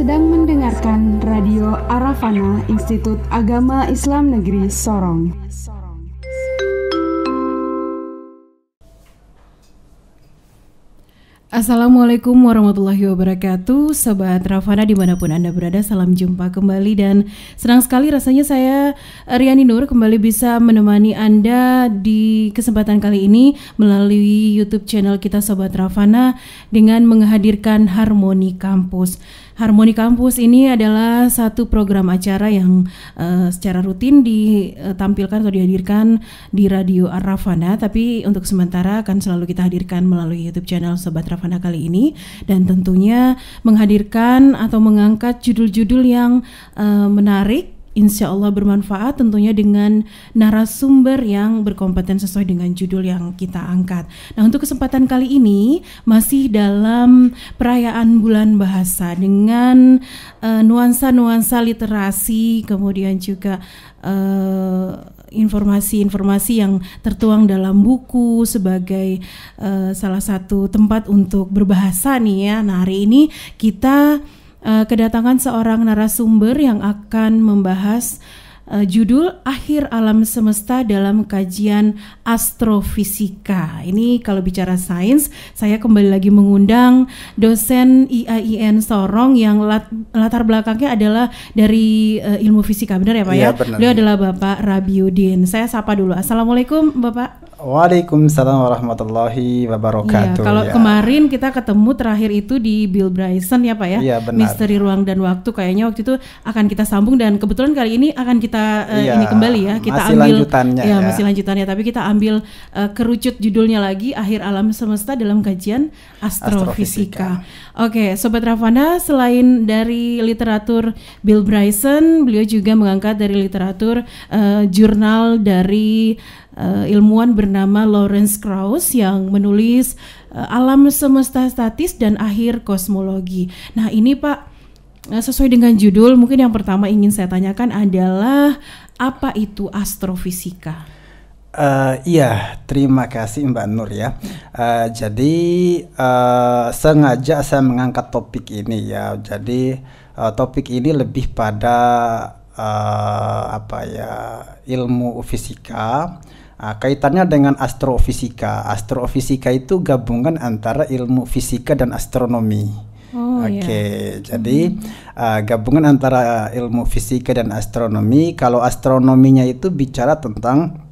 sedang mendengarkan Radio Arafana Institut Agama Islam Negeri Sorong. Assalamualaikum warahmatullahi wabarakatuh. Sobat Rafana dimanapun Anda berada, salam jumpa kembali. Dan senang sekali rasanya saya Riani Nur kembali bisa menemani Anda di kesempatan kali ini melalui YouTube channel kita Sobat Rafana dengan menghadirkan Harmoni Kampus. Harmoni Kampus ini adalah satu program acara yang secara rutin ditampilkan atau dihadirkan di Radio Arafana, tapi untuk sementara akan selalu kita hadirkan melalui YouTube channel Sobat Rafana kali ini, dan tentunya menghadirkan atau mengangkat judul-judul yang menarik, insya Allah bermanfaat, tentunya dengan narasumber yang berkompeten sesuai dengan judul yang kita angkat. Nah, untuk kesempatan kali ini masih dalam perayaan bulan bahasa dengan nuansa-nuansa literasi, kemudian juga informasi-informasi yang tertuang dalam buku sebagai salah satu tempat untuk berbahasa nih ya. Nah, hari ini kita kedatangan seorang narasumber yang akan membahas judul Akhir Alam Semesta dalam Kajian Astrofisika. Ini kalau bicara sains, saya kembali lagi mengundang dosen IAIN Sorong yang latar belakangnya adalah dari ilmu fisika, benar ya Pak ya? Benar. Beliau adalah Bapak Rabiuddin. Saya sapa dulu. Assalamualaikum Bapak. Waalaikumsalam warahmatullahi wabarakatuh. Iya, kalau kemarin kita ketemu terakhir itu di Bill Bryson ya Pak ya? Iya, benar. Misteri Ruang dan Waktu, kayaknya waktu itu akan kita sambung, dan kebetulan kali ini akan kita ini kembali ya. Kita masih ambil lanjutannya ya, masih lanjutannya, tapi kita ambil kerucut judulnya lagi, Akhir Alam Semesta dalam Kajian Astrofisika. Oke, Sobat Rafana, selain dari literatur Bill Bryson, beliau juga mengangkat dari literatur jurnal dari ilmuwan bernama Lawrence Krauss yang menulis Alam Semesta Statis dan Akhir Kosmologi. Nah, ini Pak, sesuai dengan judul, mungkin yang pertama ingin saya tanyakan adalah apa itu astrofisika? Iya, terima kasih Mbak Nur ya. Jadi sengaja saya mengangkat topik ini ya. Jadi topik ini lebih pada ilmu fisika. Kaitannya dengan astrofisika. Astrofisika itu gabungan antara ilmu fisika dan astronomi. Jadi gabungan antara ilmu fisika dan astronomi. Kalau astronominya itu bicara tentang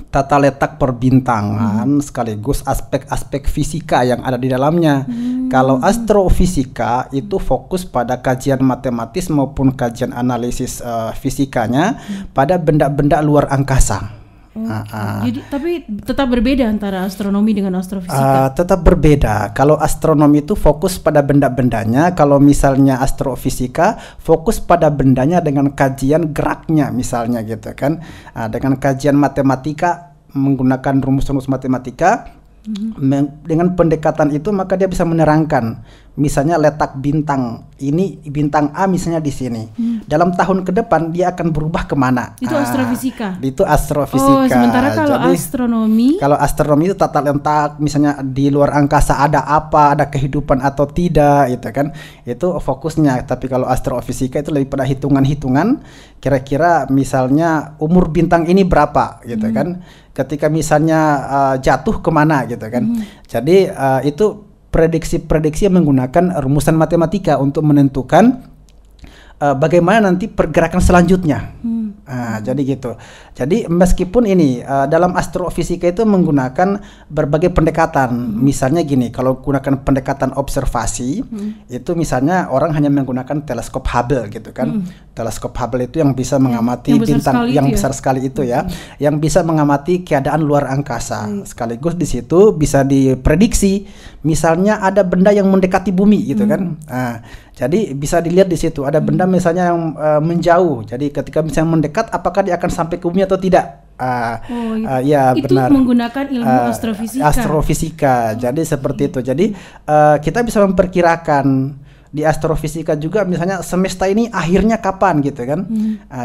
tata letak perbintangan sekaligus aspek-aspek fisika yang ada di dalamnya. Kalau astrofisika itu fokus pada kajian matematis maupun kajian analisis fisikanya pada benda-benda luar angkasa. Jadi tapi tetap berbeda antara astronomi dengan astrofisika? Tetap berbeda. Kalau astronomi itu fokus pada benda-bendanya, kalau misalnya astrofisika fokus pada bendanya dengan kajian geraknya misalnya gitu kan. Dengan kajian matematika menggunakan rumus-rumus matematika, dengan pendekatan itu maka dia bisa menerangkan misalnya letak bintang ini, bintang A misalnya di sini. Dalam tahun ke depan dia akan berubah kemana? Itu astrofisika. Itu astrofisika. Sementara kalau jadi, astronomi itu tata letak, misalnya di luar angkasa ada apa, ada kehidupan atau tidak, gitu kan? Itu fokusnya. Tapi kalau astrofisika itu lebih pada hitungan-hitungan. Kira-kira misalnya umur bintang ini berapa, gitu kan? Ketika misalnya jatuh kemana, gitu kan? Jadi itu prediksi-prediksi yang menggunakan rumusan matematika untuk menentukan bagaimana nanti pergerakan selanjutnya. Jadi gitu. Jadi meskipun ini dalam astrofisika itu menggunakan berbagai pendekatan. Misalnya gini, kalau gunakan pendekatan observasi, itu misalnya orang hanya menggunakan teleskop Hubble gitu kan. Teleskop Hubble itu yang bisa mengamati bintang yang besar sekali itu ya, yang bisa mengamati keadaan luar angkasa. Sekaligus di situ bisa diprediksi misalnya ada benda yang mendekati bumi gitu kan. Jadi bisa dilihat di situ ada benda misalnya yang menjauh. Jadi ketika misalnya mendekat, apakah dia akan sampai ke bumi atau tidak? Ya itu benar. Menggunakan ilmu astrofisika. Astrofisika. Jadi seperti itu. Jadi kita bisa memperkirakan di astrofisika juga misalnya semesta ini akhirnya kapan gitu kan.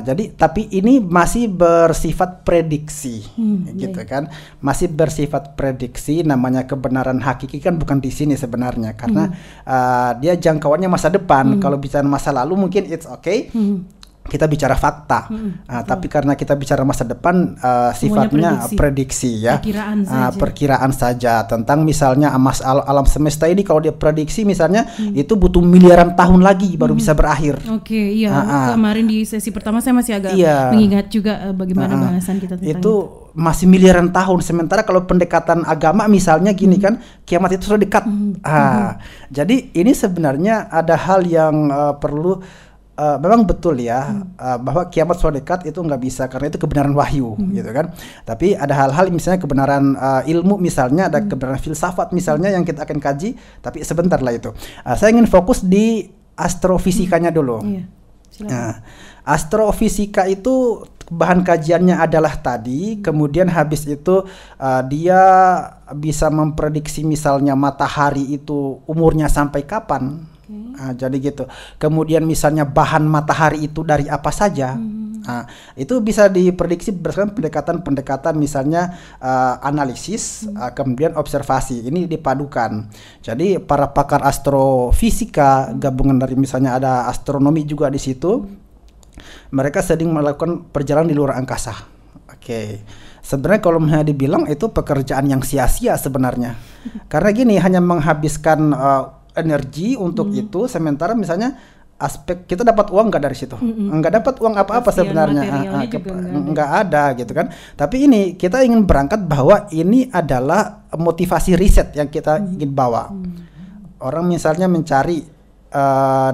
Jadi tapi ini masih bersifat prediksi gitu kan. Masih bersifat prediksi, namanya kebenaran hakiki kan bukan di sini sebenarnya karena dia jangkauannya masa depan. Kalau bicara masa lalu mungkin it's okay. Kita bicara fakta, tapi karena kita bicara masa depan, sifatnya prediksi ya, perkiraan saja tentang misalnya alam semesta ini. Kalau dia prediksi misalnya itu butuh miliaran tahun lagi baru bisa berakhir. Kemarin di sesi pertama saya masih agak mengingat juga bagaimana bahasan kita tentang itu. Masih miliaran tahun, sementara kalau pendekatan agama misalnya gini kan, kiamat itu sudah dekat. Jadi ini sebenarnya ada hal yang perlu memang betul ya, bahwa kiamat sudah dekat itu nggak bisa karena itu kebenaran wahyu gitu kan. Tapi ada hal-hal misalnya kebenaran ilmu, misalnya ada kebenaran filsafat misalnya yang kita akan kaji, tapi sebentar lah itu. Saya ingin fokus di astrofisikanya dulu. Astrofisika itu bahan kajiannya adalah tadi, kemudian habis itu dia bisa memprediksi misalnya matahari itu umurnya sampai kapan. Jadi gitu. Kemudian misalnya bahan matahari itu dari apa saja. Itu bisa diprediksi berdasarkan pendekatan-pendekatan misalnya analisis, kemudian observasi. Ini dipadukan. Jadi para pakar astrofisika, gabungan dari misalnya ada astronomi juga di situ. Mereka sering melakukan perjalanan di luar angkasa. Sebenarnya kalau misalnya dibilang itu pekerjaan yang sia-sia sebenarnya. Karena gini, hanya menghabiskan energi untuk itu, sementara misalnya aspek kita dapat uang nggak dari situ, nggak dapat uang apa-apa sebenarnya, nggak ada gitu kan. Tapi ini kita ingin berangkat bahwa ini adalah motivasi riset yang kita ingin bawa. Orang misalnya mencari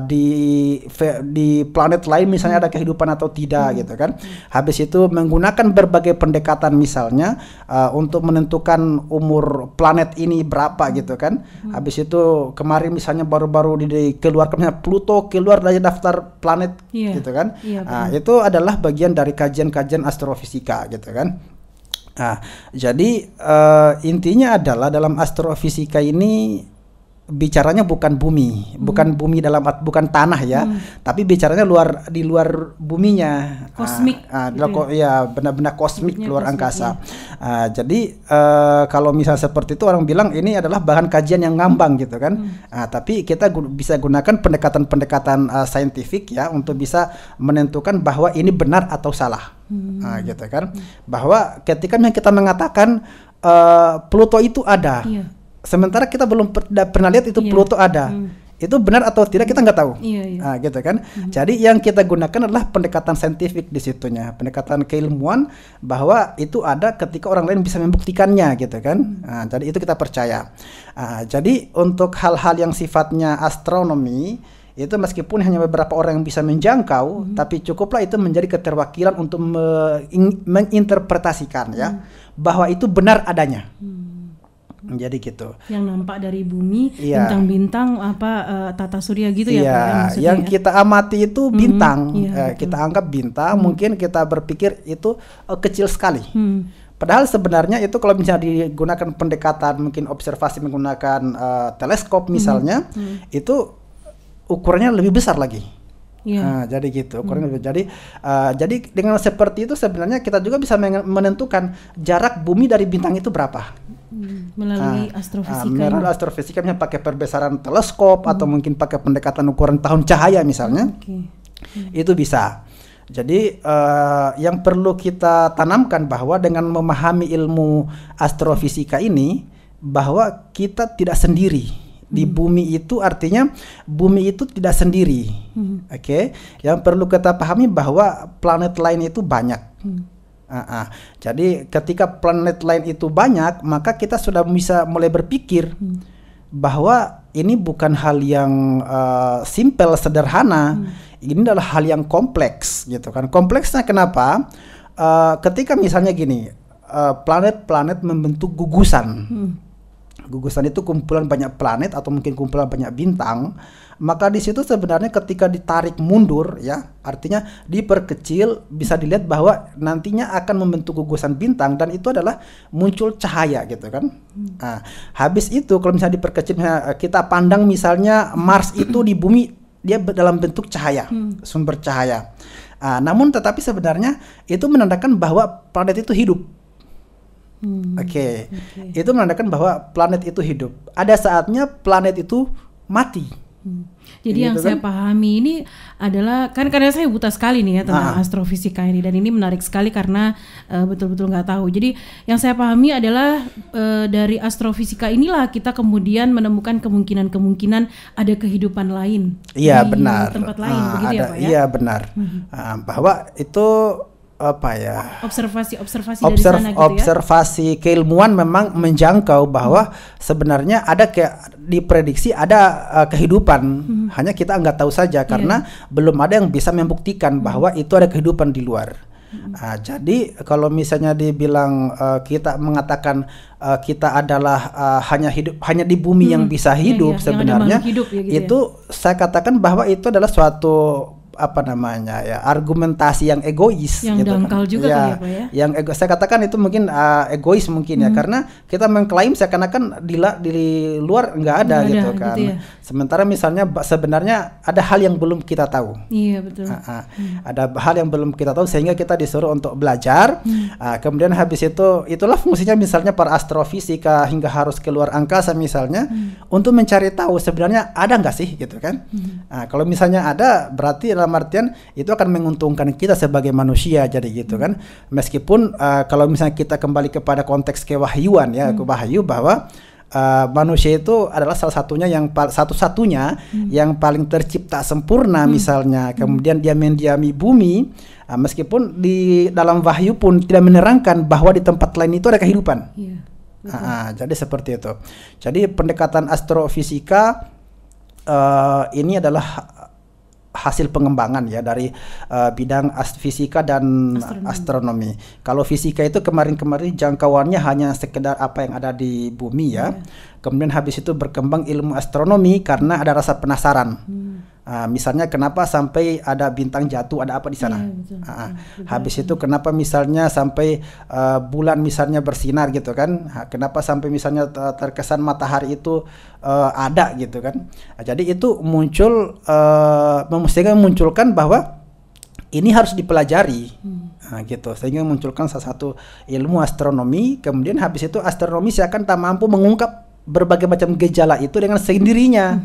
di planet lain misalnya ada kehidupan atau tidak gitu kan. Habis itu menggunakan berbagai pendekatan misalnya untuk menentukan umur planet ini berapa gitu kan. Habis itu kemarin misalnya baru-baru dikeluarkan Pluto keluar dari daftar planet gitu kan. Itu adalah bagian dari kajian-kajian astrofisika gitu kan. Jadi intinya adalah dalam astrofisika ini bicaranya bukan bumi, bukan bukan tanah ya, tapi bicaranya di luar buminya, kosmik, benar-benar kosmik, luar angkasa. Jadi kalau misalnya seperti itu orang bilang ini adalah bahan kajian yang ngambang gitu kan. Tapi kita bisa gunakan pendekatan-pendekatan saintifik ya untuk bisa menentukan bahwa ini benar atau salah, gitu kan. Bahwa ketika kita mengatakan Pluto itu ada. Sementara kita belum pernah lihat itu Pluto ada. Itu benar atau tidak kita nggak tahu. Gitu kan. Jadi yang kita gunakan adalah pendekatan saintifik di situnya, pendekatan keilmuan bahwa itu ada ketika orang lain bisa membuktikannya gitu kan. Jadi itu kita percaya. Jadi untuk hal-hal yang sifatnya astronomi itu meskipun hanya beberapa orang yang bisa menjangkau, tapi cukuplah itu menjadi keterwakilan untuk menginterpretasikan ya bahwa itu benar adanya. Jadi gitu. Yang nampak dari bumi, bintang-bintang tata surya gitu ya Pak? Yang kita amati itu bintang. Kita anggap bintang, mungkin kita berpikir itu kecil sekali. Padahal sebenarnya itu kalau misalnya digunakan pendekatan mungkin observasi menggunakan teleskop misalnya, itu ukurannya lebih besar lagi. Jadi gitu. Jadi dengan seperti itu sebenarnya kita juga bisa menentukan jarak bumi dari bintang itu berapa. Melalui astrofisika. Melalui astrofisika pakai perbesaran teleskop atau mungkin pakai pendekatan ukuran tahun cahaya misalnya. Itu bisa. Jadi yang perlu kita tanamkan bahwa dengan memahami ilmu astrofisika ini bahwa kita tidak sendiri. Di bumi itu artinya bumi itu tidak sendiri. Yang perlu kita pahami bahwa planet lain itu banyak. Jadi ketika planet lain itu banyak, maka kita sudah bisa mulai berpikir bahwa ini bukan hal yang simple, sederhana. Ini adalah hal yang kompleks gitu kan. Kompleksnya kenapa? Ketika misalnya gini, planet-planet membentuk gugusan. Gugusan itu kumpulan banyak planet atau mungkin kumpulan banyak bintang. maka di situ sebenarnya ketika ditarik mundur ya, artinya diperkecil, bisa dilihat bahwa nantinya akan membentuk gugusan bintang dan itu adalah muncul cahaya gitu kan. Nah, habis itu kalau misalnya diperkecil, misalnya kita pandang misalnya Mars itu di bumi dia dalam bentuk cahaya, sumber cahaya. Namun tetapi sebenarnya itu menandakan bahwa planet itu hidup. Oke. Itu menandakan bahwa planet itu hidup. Ada saatnya planet itu mati. Jadi yang saya pahami ini adalah, karena saya buta sekali nih ya tentang astrofisika ini, dan ini menarik sekali karena betul-betul nggak tahu. Jadi yang saya pahami adalah dari astrofisika inilah kita kemudian menemukan kemungkinan ada kehidupan lain di tempat lain, begitu ya Pak ya? Iya benar. Bahwa itu apa ya, observasi dari sana gitu ya. Observasi keilmuan memang menjangkau bahwa sebenarnya ada diprediksi ada kehidupan, hanya kita nggak tahu saja karena belum ada yang bisa membuktikan bahwa itu ada kehidupan di luar. Jadi kalau misalnya dibilang kita mengatakan kita adalah hanya di bumi yang bisa hidup, sebenarnya hidup, ya, gitu itu ya. Saya katakan bahwa itu adalah suatu argumentasi yang egois, yang gitu dangkal juga ya, kan ya Pak ya. Yang saya katakan itu mungkin egois mungkin ya, karena kita mengklaim seakan-akan di luar nggak ada gitu kan. Gitu ya. Sementara misalnya sebenarnya ada hal yang belum kita tahu. Iya betul. Ada hal yang belum kita tahu sehingga kita disuruh untuk belajar. Kemudian habis itu itulah fungsinya misalnya para astrofisika hingga harus keluar angkasa misalnya untuk mencari tahu sebenarnya ada nggak sih gitu kan. Kalau misalnya ada, berarti dalam artian itu akan menguntungkan kita sebagai manusia, jadi gitu kan. Meskipun kalau misalnya kita kembali kepada konteks kewahyuan ya, kewahyu bahwa manusia itu adalah salah satunya yang satu-satunya yang paling tercipta sempurna misalnya. Kemudian dia mendiami bumi, meskipun di dalam wahyu pun tidak menerangkan bahwa di tempat lain itu ada kehidupan. Jadi seperti itu. Jadi pendekatan astrofisika ini adalah hasil pengembangan ya dari bidang fisika dan astronomi. Kalau fisika itu kemarin jangkauannya hanya sekedar apa yang ada di bumi ya. Kemudian habis itu berkembang ilmu astronomi karena ada rasa penasaran. Misalnya kenapa sampai ada bintang jatuh, ada apa di sana. Habis itu kenapa misalnya sampai bulan misalnya bersinar gitu kan. Kenapa sampai misalnya terkesan matahari itu ada gitu kan. Jadi itu muncul sehingga memunculkan bahwa ini harus dipelajari. Gitu, sehingga memunculkan salah satu ilmu astronomi. Kemudian habis itu astronomi seakan tak mampu mengungkap berbagai macam gejala itu dengan sendirinya.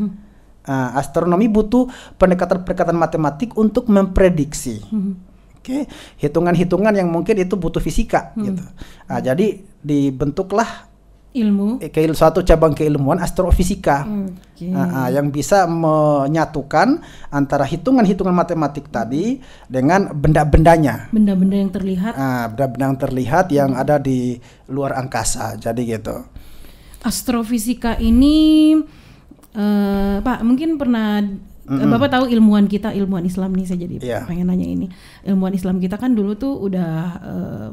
Astronomi butuh pendekatan matematik untuk memprediksi. Hitungan-hitungan yang mungkin itu butuh fisika gitu. Jadi dibentuklah suatu cabang keilmuan astrofisika yang bisa menyatukan antara hitungan-hitungan matematik tadi dengan benda-bendanya. Benda-benda yang terlihat. Benda-benda yang terlihat yang ada di luar angkasa. Jadi gitu. Astrofisika ini Pak mungkin pernah Bapak tahu ilmuwan Islam nih, saya jadi pengen nanya ini. Ilmuwan Islam kita kan dulu tuh udah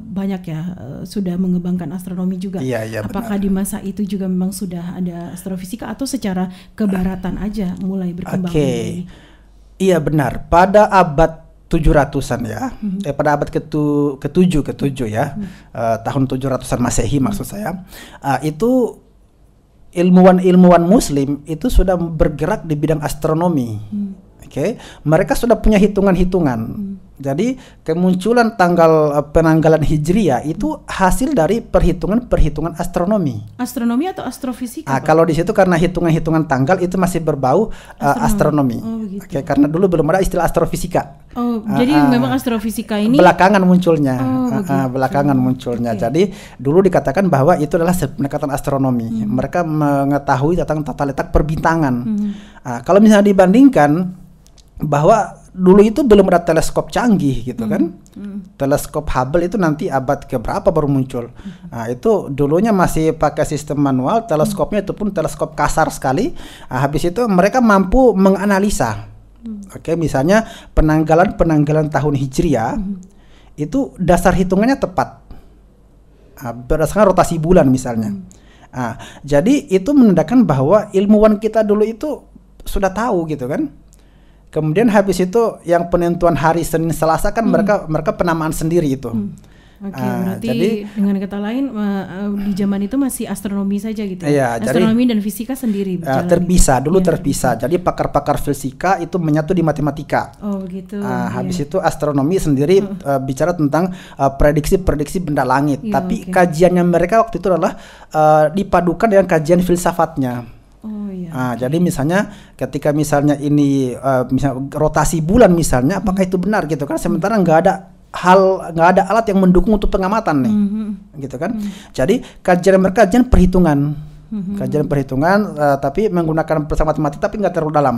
banyak ya sudah mengembangkan astronomi juga. Apakah di masa itu juga memang sudah ada astrofisika atau secara kebaratan aja mulai berkembang? Iya benar. Pada abad 700-an ya, pada abad ke-7 ya, tahun 700-an Masehi maksud saya, itu ilmuwan Muslim itu sudah bergerak di bidang astronomi. Mereka sudah punya hitungan-hitungan. Jadi kemunculan tanggal penanggalan Hijriah itu hasil dari perhitungan astronomi. Astronomi atau astrofisika? Kalau di situ karena hitungan-hitungan tanggal itu masih berbau astronomi. Karena dulu belum ada istilah astrofisika. Jadi memang astrofisika ini belakangan munculnya. Jadi dulu dikatakan bahwa itu adalah pendekatan astronomi. Mereka mengetahui tentang tata letak perbintangan. Kalau misalnya dibandingkan bahwa dulu itu belum ada teleskop canggih gitu kan. Teleskop Hubble itu nanti abad keberapa baru muncul. Itu dulunya masih pakai sistem manual. Teleskopnya itu pun teleskop kasar sekali. Habis itu mereka mampu menganalisa. Misalnya penanggalan tahun Hijriah itu dasar hitungannya tepat berdasarkan rotasi bulan misalnya. Jadi itu menandakan bahwa ilmuwan kita dulu itu sudah tahu gitu kan. Kemudian habis itu yang penentuan hari Senin Selasa kan mereka penamaan sendiri itu. Oke, berarti jadi, dengan kata lain di zaman itu masih astronomi saja gitu. Iya, astronomi dan fisika sendiri terpisah dulu, terpisah. Jadi pakar-pakar fisika itu menyatu di matematika. Oh gitu. Habis itu astronomi sendiri bicara tentang prediksi-prediksi benda langit. Tapi kajiannya mereka waktu itu adalah dipadukan dengan kajian filsafatnya. Oh, iya. Jadi misalnya ketika misalnya ini misalnya rotasi bulan misalnya, apakah itu benar gitu kan? Sementara nggak ada alat yang mendukung untuk pengamatan nih, gitu kan? Jadi kajian mereka kajian perhitungan, tapi menggunakan pesawat matematik tapi nggak terlalu dalam.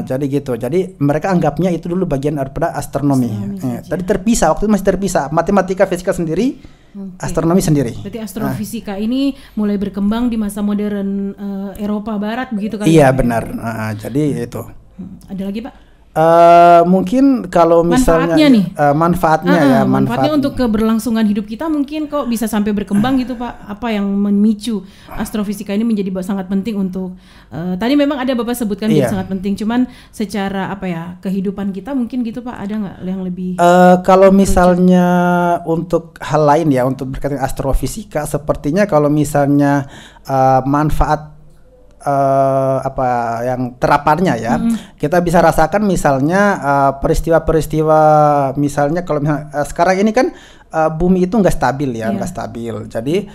Jadi gitu. Jadi mereka anggapnya itu dulu bagian daripada astronomi. Tadi terpisah, waktu itu masih terpisah, matematika, fisika sendiri, astronomi sendiri. Berarti astrofisika ini mulai berkembang di masa modern Eropa Barat begitu kan? Iya benar. Jadi itu. Ada lagi Pak? Mungkin kalau misalnya manfaatnya untuk keberlangsungan hidup kita mungkin kok bisa sampai berkembang gitu Pak. Apa yang memicu astrofisika ini menjadi sangat penting untuk tadi memang ada Bapak sebutkan menjadi sangat penting, cuman secara kehidupan kita mungkin gitu Pak, ada nggak yang lebih kalau misalnya untuk hal lain ya, untuk berkaitan astrofisika, sepertinya kalau misalnya manfaat yang terapannya ya, kita bisa rasakan misalnya peristiwa-peristiwa, misalnya kalau misalnya sekarang ini kan bumi itu nggak stabil ya, nggak stabil. Jadi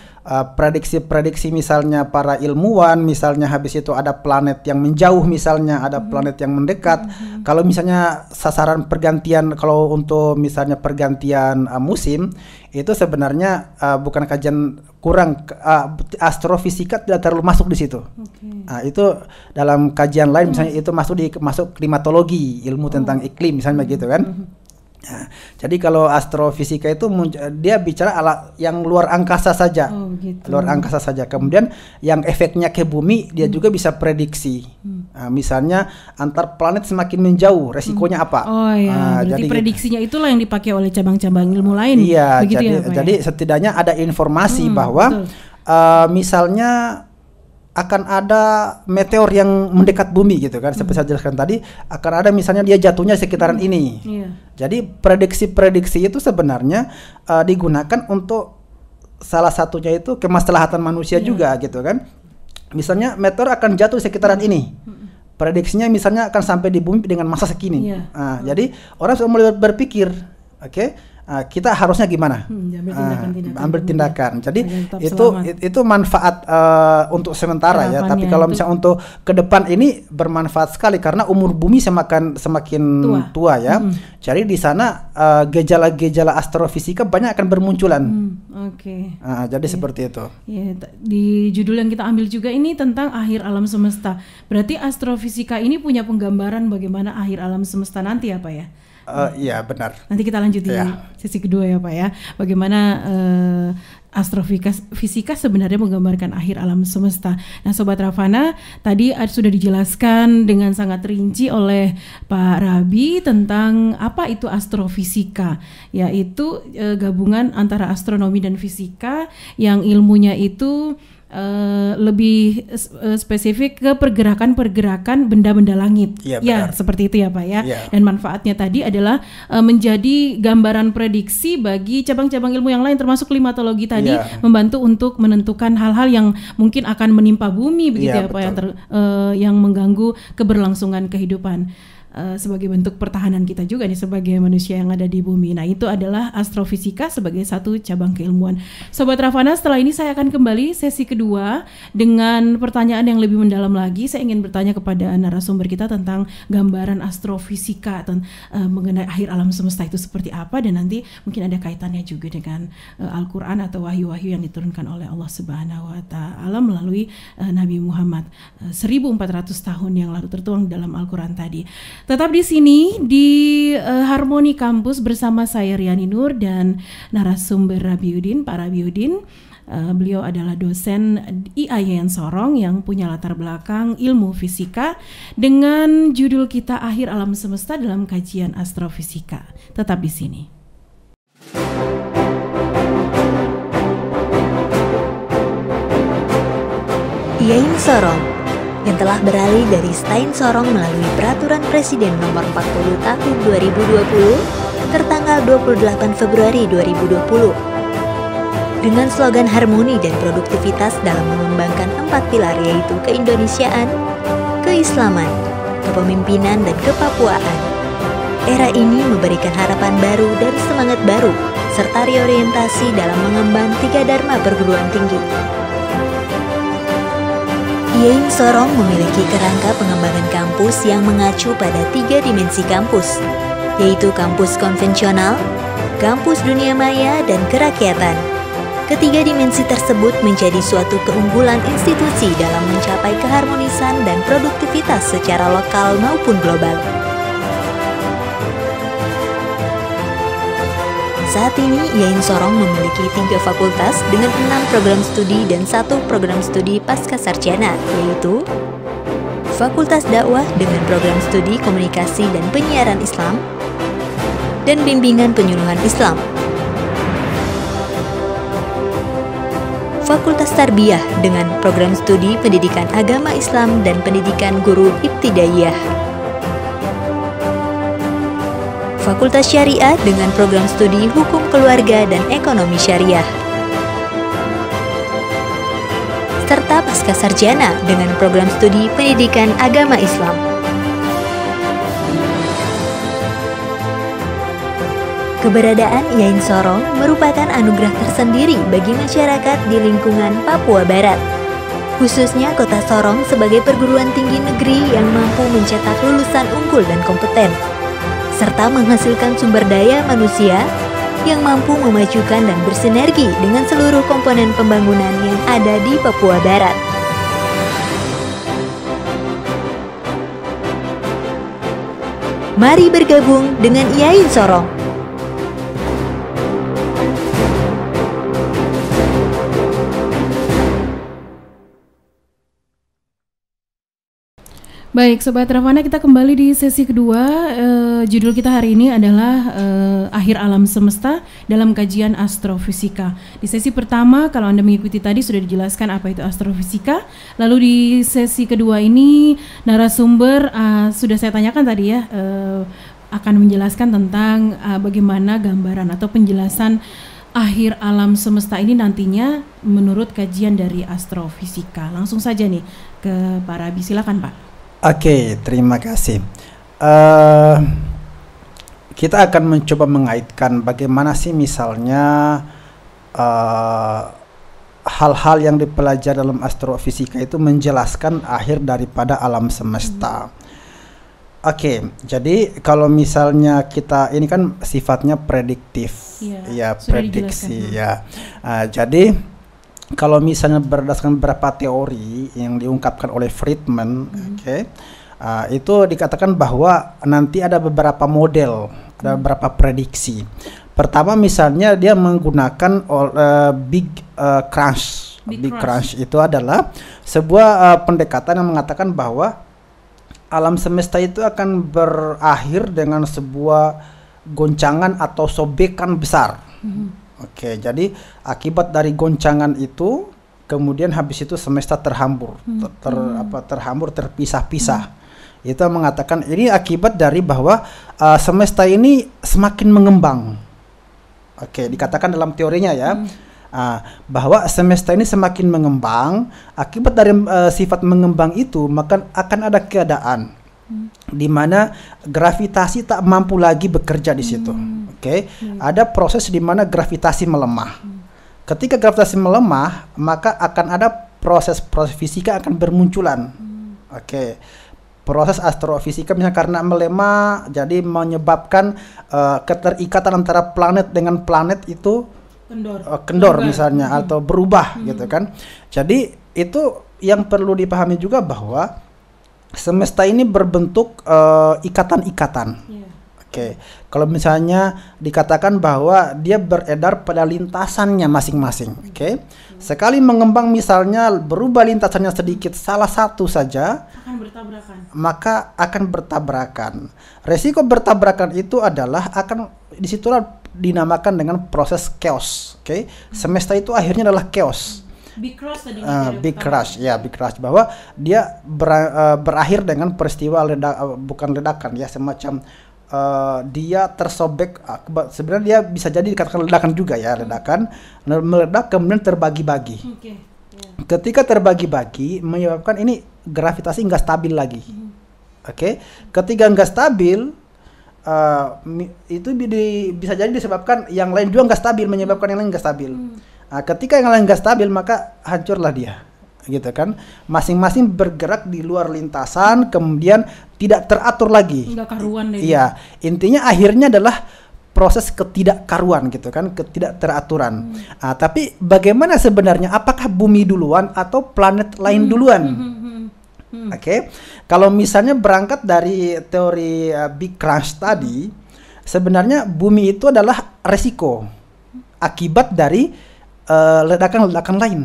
prediksi-prediksi misalnya para ilmuwan, misalnya habis itu ada planet yang menjauh, misalnya ada planet yang mendekat. Kalau misalnya sasaran pergantian, kalau untuk misalnya pergantian musim, itu sebenarnya bukan kajian kurang, astrofisika tidak terlalu masuk di situ. Itu dalam kajian lain misalnya itu masuk klimatologi, ilmu tentang iklim misalnya gitu kan. Jadi kalau astrofisika itu dia bicara alat yang luar angkasa saja, luar angkasa saja. Kemudian yang efeknya ke bumi dia juga bisa prediksi. Misalnya antar planet semakin menjauh, resikonya apa? Berarti prediksinya itulah yang dipakai oleh cabang-cabang ilmu lain. Iya, jadi setidaknya ada informasi bahwa misalnya akan ada meteor yang mendekat bumi gitu kan, seperti saya jelaskan tadi, akan ada misalnya dia jatuhnya sekitaran ini. Jadi prediksi-prediksi itu sebenarnya digunakan untuk salah satunya itu kemaslahatan manusia juga gitu kan. Misalnya meteor akan jatuh di sekitaran ini. Prediksinya misalnya akan sampai di bumi dengan masa segini. Jadi orang sudah mulai berpikir, kita harusnya gimana? Ambil tindakan. Jadi itu manfaat untuk sementara ya. Tapi kalau misalnya untuk ke depan ini bermanfaat sekali karena umur bumi semakin tua ya. Jadi di sana gejala-gejala astrofisika banyak akan bermunculan. Jadi seperti itu. Di judul yang kita ambil juga ini tentang akhir alam semesta. Berarti astrofisika ini punya penggambaran bagaimana akhir alam semesta nanti ya Pak ya? Iya benar. Nanti kita lanjut di sesi kedua ya Pak ya. Bagaimana astrofisika sebenarnya menggambarkan akhir alam semesta. Nah Sobat Ravana, tadi sudah dijelaskan dengan sangat rinci oleh Pak Rabi tentang apa itu astrofisika, yaitu gabungan antara astronomi dan fisika yang ilmunya itu lebih spesifik ke pergerakan-pergerakan benda-benda langit. Seperti itu ya Pak ya. Dan manfaatnya tadi adalah menjadi gambaran prediksi bagi cabang-cabang ilmu yang lain termasuk klimatologi tadi, membantu untuk menentukan hal-hal yang mungkin akan menimpa bumi begitu ya Pak, yang mengganggu keberlangsungan kehidupan. Sebagai bentuk pertahanan kita juga nih sebagai manusia yang ada di bumi. Nah itu adalah astrofisika sebagai satu cabang keilmuan. Sobat Ravana, setelah ini saya akan kembali sesi kedua dengan pertanyaan yang lebih mendalam lagi. Saya ingin bertanya kepada narasumber kita tentang gambaran astrofisika mengenai akhir alam semesta itu seperti apa, dan nanti mungkin ada kaitannya juga dengan Al-Quran atau wahyu-wahyu yang diturunkan oleh Allah Subhanahu wa Ta'ala melalui Nabi Muhammad 1400 tahun yang lalu tertuang dalam Al-Quran tadi. Tetap di sini di Harmoni Kampus bersama saya Riani Nur dan narasumber Rabiuddin, Pak Rabiuddin. Beliau adalah dosen IAIN Sorong yang punya latar belakang ilmu fisika dengan judul kita Akhir Alam Semesta dalam kajian astrofisika. Tetap di sini. IAIN Sorong, yang telah beralih dari Stain Sorong melalui Peraturan Presiden Nomor 40 Tahun 2020 tertanggal 28 Februari 2020. Dengan slogan harmoni dan produktivitas dalam mengembangkan 4 pilar yaitu keindonesiaan, keislaman, kepemimpinan, dan kepapuaan. Era ini memberikan harapan baru dan semangat baru, serta reorientasi dalam mengemban 3 dharma perguruan tinggi. Yain Sorong memiliki kerangka pengembangan kampus yang mengacu pada 3 dimensi kampus, yaitu kampus konvensional, kampus dunia maya, dan kerakyatan. Ketiga dimensi tersebut menjadi suatu keunggulan institusi dalam mencapai keharmonisan dan produktivitas secara lokal maupun global. Saat ini, Yain Sorong memiliki 3 fakultas dengan 6 program studi dan 1 program studi pasca sarjana, yaitu Fakultas Dakwah dengan program studi Komunikasi dan Penyiaran Islam, dan Bimbingan Penyuluhan Islam. Fakultas Tarbiyah dengan program studi Pendidikan Agama Islam dan Pendidikan Guru Ibtidaiyah. Fakultas Syariah dengan program studi Hukum Keluarga dan Ekonomi Syariah. Serta Pasca Sarjana dengan program studi Pendidikan Agama Islam. Keberadaan Yain Sorong merupakan anugerah tersendiri bagi masyarakat di lingkungan Papua Barat, khususnya Kota Sorong sebagai perguruan tinggi negeri yang mampu mencetak lulusan unggul dan kompeten, serta menghasilkan sumber daya manusia yang mampu memajukan dan bersinergi dengan seluruh komponen pembangunan yang ada di Papua Barat. Mari bergabung dengan Yain Sorong. Baik, Sobat Ravana, kita kembali di sesi kedua. Judul kita hari ini adalah Akhir Alam Semesta dalam Kajian Astrofisika. Di sesi pertama, kalau Anda mengikuti tadi sudah dijelaskan apa itu astrofisika. Lalu di sesi kedua ini, narasumber sudah saya tanyakan tadi ya, akan menjelaskan tentang bagaimana gambaran atau penjelasan akhir alam semesta ini nantinya menurut kajian dari astrofisika. Langsung saja nih ke Pak Rabi, silakan Pak. Oke, terima kasih. Kita akan mencoba mengaitkan bagaimana sih misalnya hal-hal yang dipelajari dalam astrofisika itu menjelaskan akhir daripada alam semesta. Oke, jadi kalau misalnya kita ini kan sifatnya prediktif, ya prediksi ya. Jadi kalau misalnya berdasarkan beberapa teori yang diungkapkan oleh Friedman, itu dikatakan bahwa nanti ada beberapa model, ada beberapa prediksi. Pertama misalnya dia menggunakan Big Crunch. Big Crunch itu adalah sebuah pendekatan yang mengatakan bahwa alam semesta itu akan berakhir dengan sebuah goncangan atau sobekan besar. Oke, jadi akibat dari goncangan itu, kemudian habis itu semesta terhambur, terhambur, terpisah-pisah. Itu mengatakan ini akibat dari bahwa semesta ini semakin mengembang. Oke, dikatakan dalam teorinya ya, bahwa semesta ini semakin mengembang. Akibat dari sifat mengembang itu, maka akan ada keadaan di mana gravitasi tak mampu lagi bekerja di situ. Ada proses di mana gravitasi melemah. Ketika gravitasi melemah, maka akan ada proses fisika akan bermunculan. Proses astrofisika misalnya karena melemah, jadi menyebabkan keterikatan antara planet dengan planet itu kendor misalnya atau berubah gitu kan. Jadi itu yang perlu dipahami juga bahwa semesta ini berbentuk ikatan-ikatan. Kalau misalnya dikatakan bahwa dia beredar pada lintasannya masing-masing. Sekali mengembang misalnya berubah lintasannya sedikit salah satu saja, maka akan bertabrakan. Resiko bertabrakan itu adalah akan disitulah dinamakan dengan proses chaos. Semesta itu akhirnya adalah chaos. Big crash tadi. Big crash, ya big crash, bahwa dia berakhir dengan peristiwa bukan ledakan ya, semacam dia tersobek. Sebenarnya dia bisa jadi dikatakan ledakan juga ya, ledakan meledak kemudian terbagi-bagi. Ketika terbagi-bagi menyebabkan ini gravitasi nggak stabil lagi. Ketika nggak stabil, itu bisa jadi disebabkan yang lain juga nggak stabil, menyebabkan yang lain nggak stabil. Ketika yang lain nggak stabil, maka hancurlah dia, gitu kan. Masing-masing bergerak di luar lintasan, kemudian tidak teratur lagi. Nggak karuan deh. Iya, intinya akhirnya adalah proses ketidakkaruan, gitu kan, ketidakteraturan. Tapi bagaimana sebenarnya? Apakah bumi duluan atau planet lain duluan? Kalau misalnya berangkat dari teori Big Crunch tadi, sebenarnya bumi itu adalah resiko akibat dari ledakan-ledakan lain.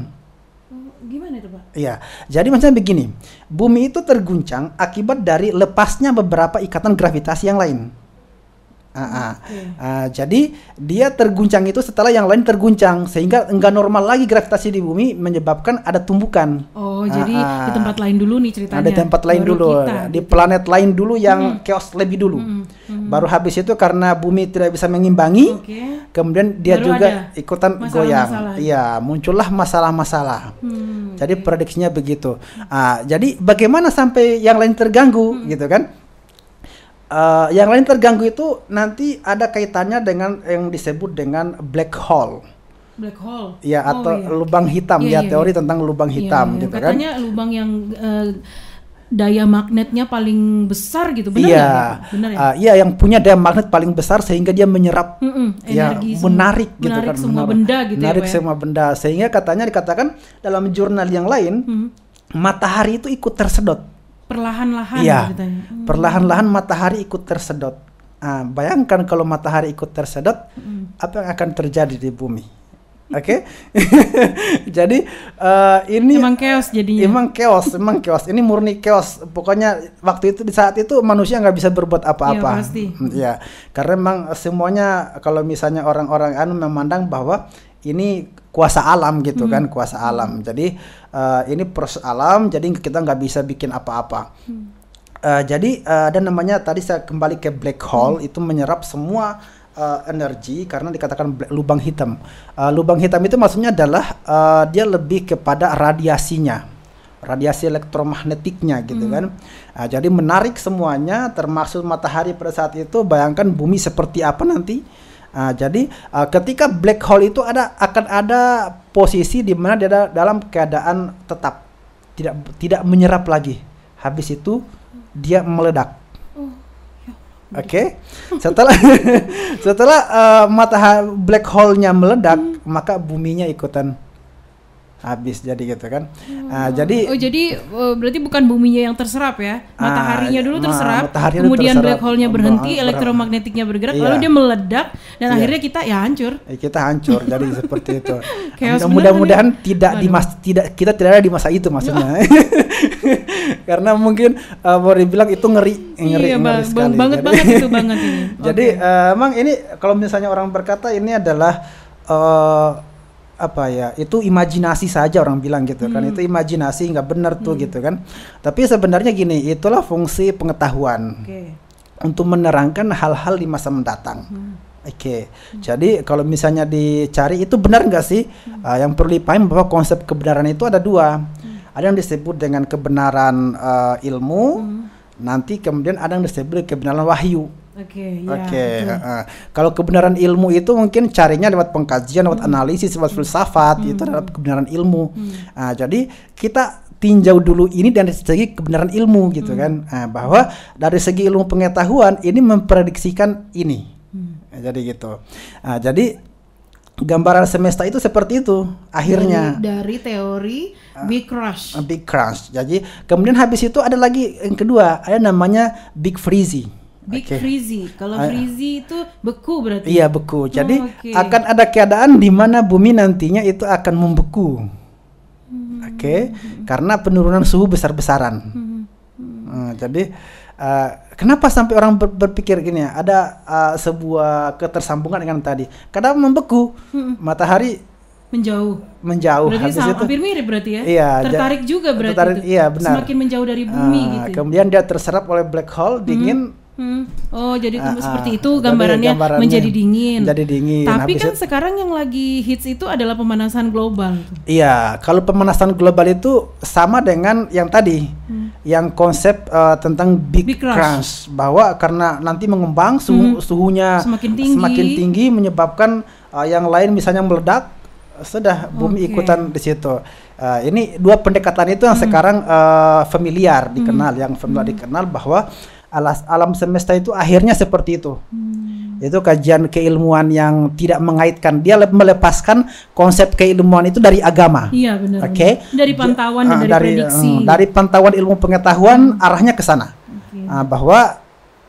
Gimana itu, Pak? Iya, jadi misalnya begini, bumi itu terguncang akibat dari lepasnya beberapa ikatan gravitasi yang lain. Jadi dia terguncang itu setelah yang lain terguncang, sehingga enggak normal lagi gravitasi di bumi, menyebabkan ada tumbukan. Jadi di tempat lain dulu nih ceritanya. Ada tempat lain dulu, di planet lain dulu yang chaos lebih dulu. Baru habis itu karena bumi tidak bisa mengimbangi, kemudian dia baru juga ikutan goyang. Iya, muncullah masalah-masalah. Jadi prediksinya begitu. Jadi bagaimana sampai yang lain terganggu, gitu kan? Yang lain terganggu itu nanti ada kaitannya dengan yang disebut dengan black hole. Black hole. Ya, atau lubang hitam, teori tentang lubang hitam, gitu kan. Katanya lubang yang daya magnetnya paling besar gitu, benar ya? Benar ya? Iya, yang punya daya magnet paling besar sehingga dia menyerap energi, menarik gitu kan, semua benda gitu, menarik semua benda, sehingga katanya dikatakan dalam jurnal yang lain matahari itu ikut tersedot. Perlahan-lahan. Iya, perlahan-lahan matahari ikut tersedot. Bayangkan kalau matahari ikut tersedot, apa yang akan terjadi di bumi? Jadi ini emang chaos jadinya. Emang chaos. Ini murni chaos. Pokoknya waktu itu, di saat itu manusia nggak bisa berbuat apa-apa. Iya, pasti. Ya, karena memang semuanya, kalau misalnya orang-orang memandang bahwa ini kuasa alam gitu kan, kuasa alam. Jadi ini proses alam, jadi kita nggak bisa bikin apa-apa. Jadi ada namanya, tadi saya kembali ke black hole, itu menyerap semua energi karena dikatakan lubang hitam. Lubang hitam itu maksudnya adalah dia lebih kepada radiasinya, radiasi elektromagnetiknya gitu kan. Jadi menarik semuanya, termasuk matahari pada saat itu. Bayangkan bumi seperti apa nanti. Jadi ketika black hole itu akan ada posisi di mana dia dalam keadaan tetap tidak menyerap lagi. Habis itu dia meledak. Setelah matahari black hole-nya meledak, maka buminya ikutan habis, jadi gitu kan. Jadi berarti bukan buminya yang terserap ya, mataharinya dulu terserap, kemudian black hole-nya berhenti, elektromagnetiknya bergerak, lalu dia meledak dan akhirnya kita ya hancur. Kita hancur, jadi seperti itu. Mudah-mudahan kita tidak ada di masa itu, maksudnya. Karena mungkin boleh dibilang itu ngeri sekali. Banget itu banget ini. Jadi emang ini kalau misalnya orang berkata ini adalah itu imajinasi saja, orang bilang gitu kan, itu imajinasi, nggak benar tuh gitu kan. Tapi sebenarnya gini, itulah fungsi pengetahuan untuk menerangkan hal-hal di masa mendatang. Jadi kalau misalnya dicari itu benar nggak sih, yang perlu dipahami bahwa konsep kebenaran itu ada dua. Ada yang disebut dengan kebenaran ilmu, nanti kemudian ada yang disebut kebenaran wahyu. Kalau kebenaran ilmu itu mungkin carinya lewat pengkajian, lewat analisis, lewat filsafat, itu adalah kebenaran ilmu. Jadi kita tinjau dulu ini dari segi kebenaran ilmu gitu kan, bahwa dari segi ilmu pengetahuan ini memprediksikan ini. Jadi gitu. Jadi gambaran semesta itu seperti itu akhirnya. Dari teori Big Crunch. Big Crunch. Jadi kemudian habis itu ada lagi yang kedua, ada namanya Big Freeze. Big Freeze. Kalau freeze itu beku berarti. Iya, beku. Jadi akan ada keadaan di mana bumi nantinya itu akan membeku. Karena penurunan suhu besar-besaran. Jadi kenapa sampai orang berpikir gini ya? Ada sebuah ketersambungan dengan tadi. Kadang membeku, matahari menjauh. Habis Berarti itu hampir mirip berarti ya? Iya, tertarik juga berarti. tertarik, itu. iya, benar. Semakin menjauh dari bumi gitu. Kemudian dia terserap oleh black hole dingin. Oh, jadi seperti itu gambarannya menjadi dingin. Menjadi dingin. Tapi Habis kan sekarang yang lagi hits itu adalah pemanasan global. Iya, kalau pemanasan global itu sama dengan yang tadi, yang konsep tentang Big Crunch, bahwa karena nanti mengembang suhunya semakin tinggi menyebabkan yang lain misalnya meledak, sudah bumi ikutan di situ. Ini dua pendekatan itu yang sekarang familiar dikenal, yang familiar dikenal bahwa alam semesta itu akhirnya seperti itu. Itu kajian keilmuan yang tidak mengaitkan, dia melepaskan konsep keilmuan itu dari agama. Iya, benar. Oke. Dari pantauan dan dari prediksi. Dari pantauan ilmu pengetahuan arahnya ke sana. Bahwa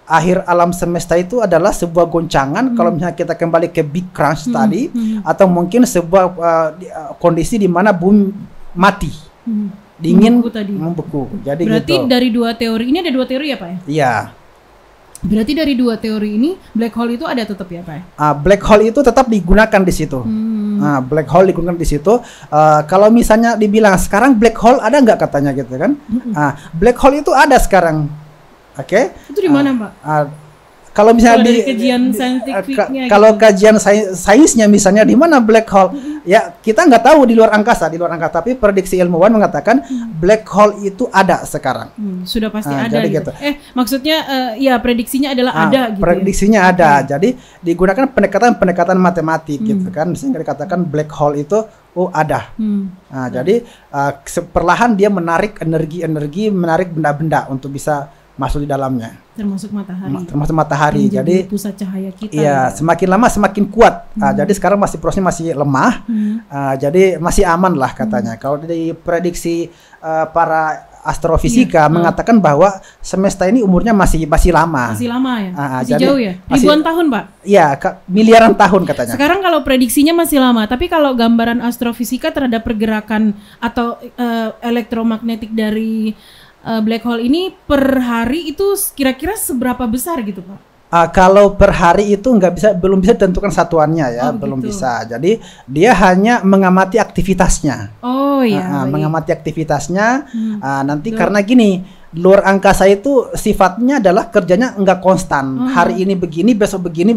akhir alam semesta itu adalah sebuah goncangan kalau misalnya kita kembali ke Big Crunch tadi, atau mungkin sebuah kondisi di mana bumi mati. Dingin, membeku. Jadi berarti gitu. Dari dua teori ini, ada dua teori ya Pak ya? Iya. Berarti dari dua teori ini black hole itu ada tetap ya Pak ya? Black hole itu tetap digunakan di situ. Black hole digunakan di situ. Kalau misalnya dibilang sekarang black hole ada nggak katanya gitu kan? Black hole itu ada sekarang. Oke? Itu di mana Pak? Kalau misalnya dari kajian saintifiknya kalau gitu. Kajian sainsnya misalnya di mana black hole, ya kita nggak tahu di luar angkasa, tapi prediksi ilmuwan mengatakan black hole itu ada sekarang. Sudah pasti ada gitu. Maksudnya ya prediksinya adalah ada gitu. Prediksinya ada. Jadi digunakan pendekatan matematik gitu kan, sehingga dikatakan black hole itu ada. Jadi perlahan dia menarik energi, menarik benda-benda untuk bisa masuk di dalamnya. Termasuk matahari. Jadi pusat cahaya kita. Iya, gitu. Semakin lama semakin kuat. Jadi sekarang prosesnya masih lemah. Jadi masih aman lah katanya. Kalau di prediksi para astrofisika mengatakan bahwa semesta ini umurnya masih lama. Masih lama ya? Masih jadi jauh ya? Ribuan tahun, Pak? Iya, miliaran tahun katanya. Sekarang kalau prediksinya masih lama, tapi kalau gambaran astrofisika terhadap pergerakan atau elektromagnetik dari black hole ini per hari itu kira-kira seberapa besar gitu Pak? Kalau per hari itu belum bisa ditentukan satuannya ya, belum gitu. Bisa. Jadi dia hanya mengamati aktivitasnya. Oh iya. Mengamati aktivitasnya. Nanti karena gini, luar angkasa itu sifatnya adalah kerjanya enggak konstan. Hari ini begini, besok begini,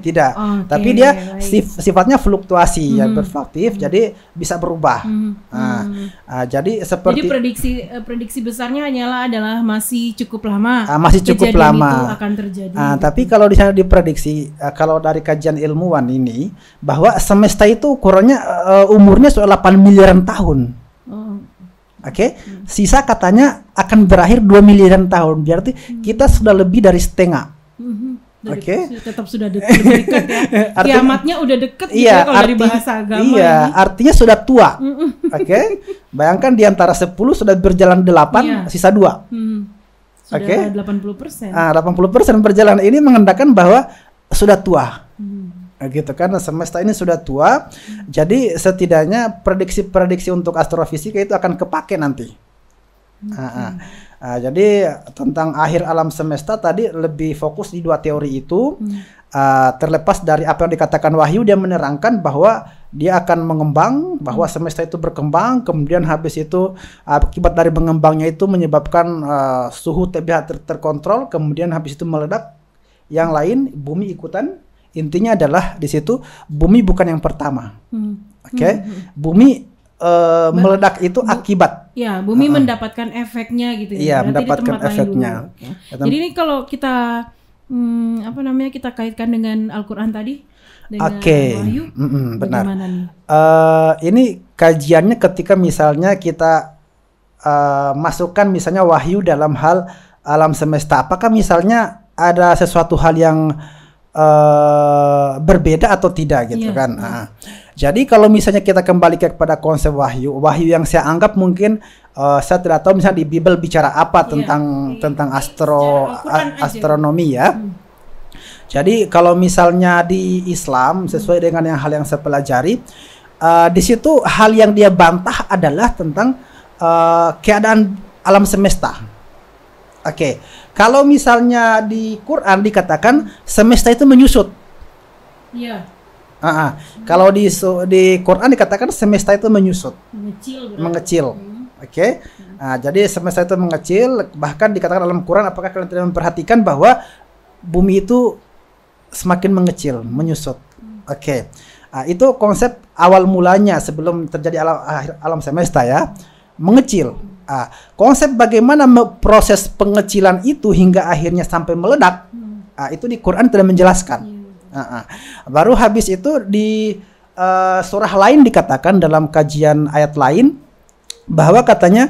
tidak. Tapi dia sifatnya fluktuasi, ya berfluktuatif, jadi bisa berubah. Jadi seperti prediksi besarnya adalah masih cukup lama. Masih cukup lama. Itu akan terjadi. Tapi kalau di sana diprediksi, kalau dari kajian ilmuwan ini, bahwa semesta itu ukurannya umurnya sudah 8 miliaran tahun. Sisa katanya akan berakhir 2 miliaran tahun. Berarti kita sudah lebih dari setengah. Tetap sudah dekat ya. Kiamatnya udah deket gitu ya kalau dari bahasa agama. Iya, artinya sudah tua. Bayangkan di antara 10 sudah berjalan 8, sisa 2. Sudah 80%. 80% berjalan. Ini menandakan bahwa sudah tua. Gitu kan, semesta ini sudah tua. Jadi setidaknya prediksi-prediksi untuk astrofisika itu akan kepake nanti. Jadi tentang akhir alam semesta tadi lebih fokus di dua teori itu. Terlepas dari apa yang dikatakan Wahyu, dia menerangkan bahwa dia akan mengembang, bahwa semesta itu berkembang, kemudian habis itu akibat dari mengembangnya itu menyebabkan suhu terkontrol, kemudian habis itu meledak, yang lain bumi ikutan. Intinya adalah di situ bumi bukan yang pertama. Bumi meledak itu akibat. Ya, bumi mendapatkan efeknya gitu ya. Iya, mendapatkan efeknya. Jadi ini kalau kita kita kaitkan dengan Al-Qur'an tadi dengan Wahyu. Benar. Ini kajiannya ketika misalnya kita masukkan misalnya Wahyu dalam hal alam semesta. Apakah misalnya ada sesuatu hal yang berbeda atau tidak gitu kan. Jadi kalau misalnya kita kembali kepada konsep wahyu yang saya anggap mungkin saya tidak tahu misalnya di Bible bicara apa tentang astronomi ya. Jadi kalau misalnya di Islam sesuai dengan hal yang saya pelajari, di situ hal yang dia bantah adalah tentang keadaan alam semesta. Kalau misalnya di Quran dikatakan semesta itu menyusut. Iya. Kalau di Quran dikatakan semesta itu menyusut, mengecil. Oke. Jadi semesta itu mengecil, bahkan dikatakan dalam Quran, apakah kalian tidak memperhatikan bahwa bumi itu semakin mengecil, menyusut. Oke. Itu konsep awal mulanya sebelum terjadi alam semesta ya, mengecil. Konsep bagaimana proses pengecilan itu hingga akhirnya sampai meledak, itu di Quran tidak menjelaskan. Baru habis itu di surah lain dikatakan dalam kajian ayat lain bahwa katanya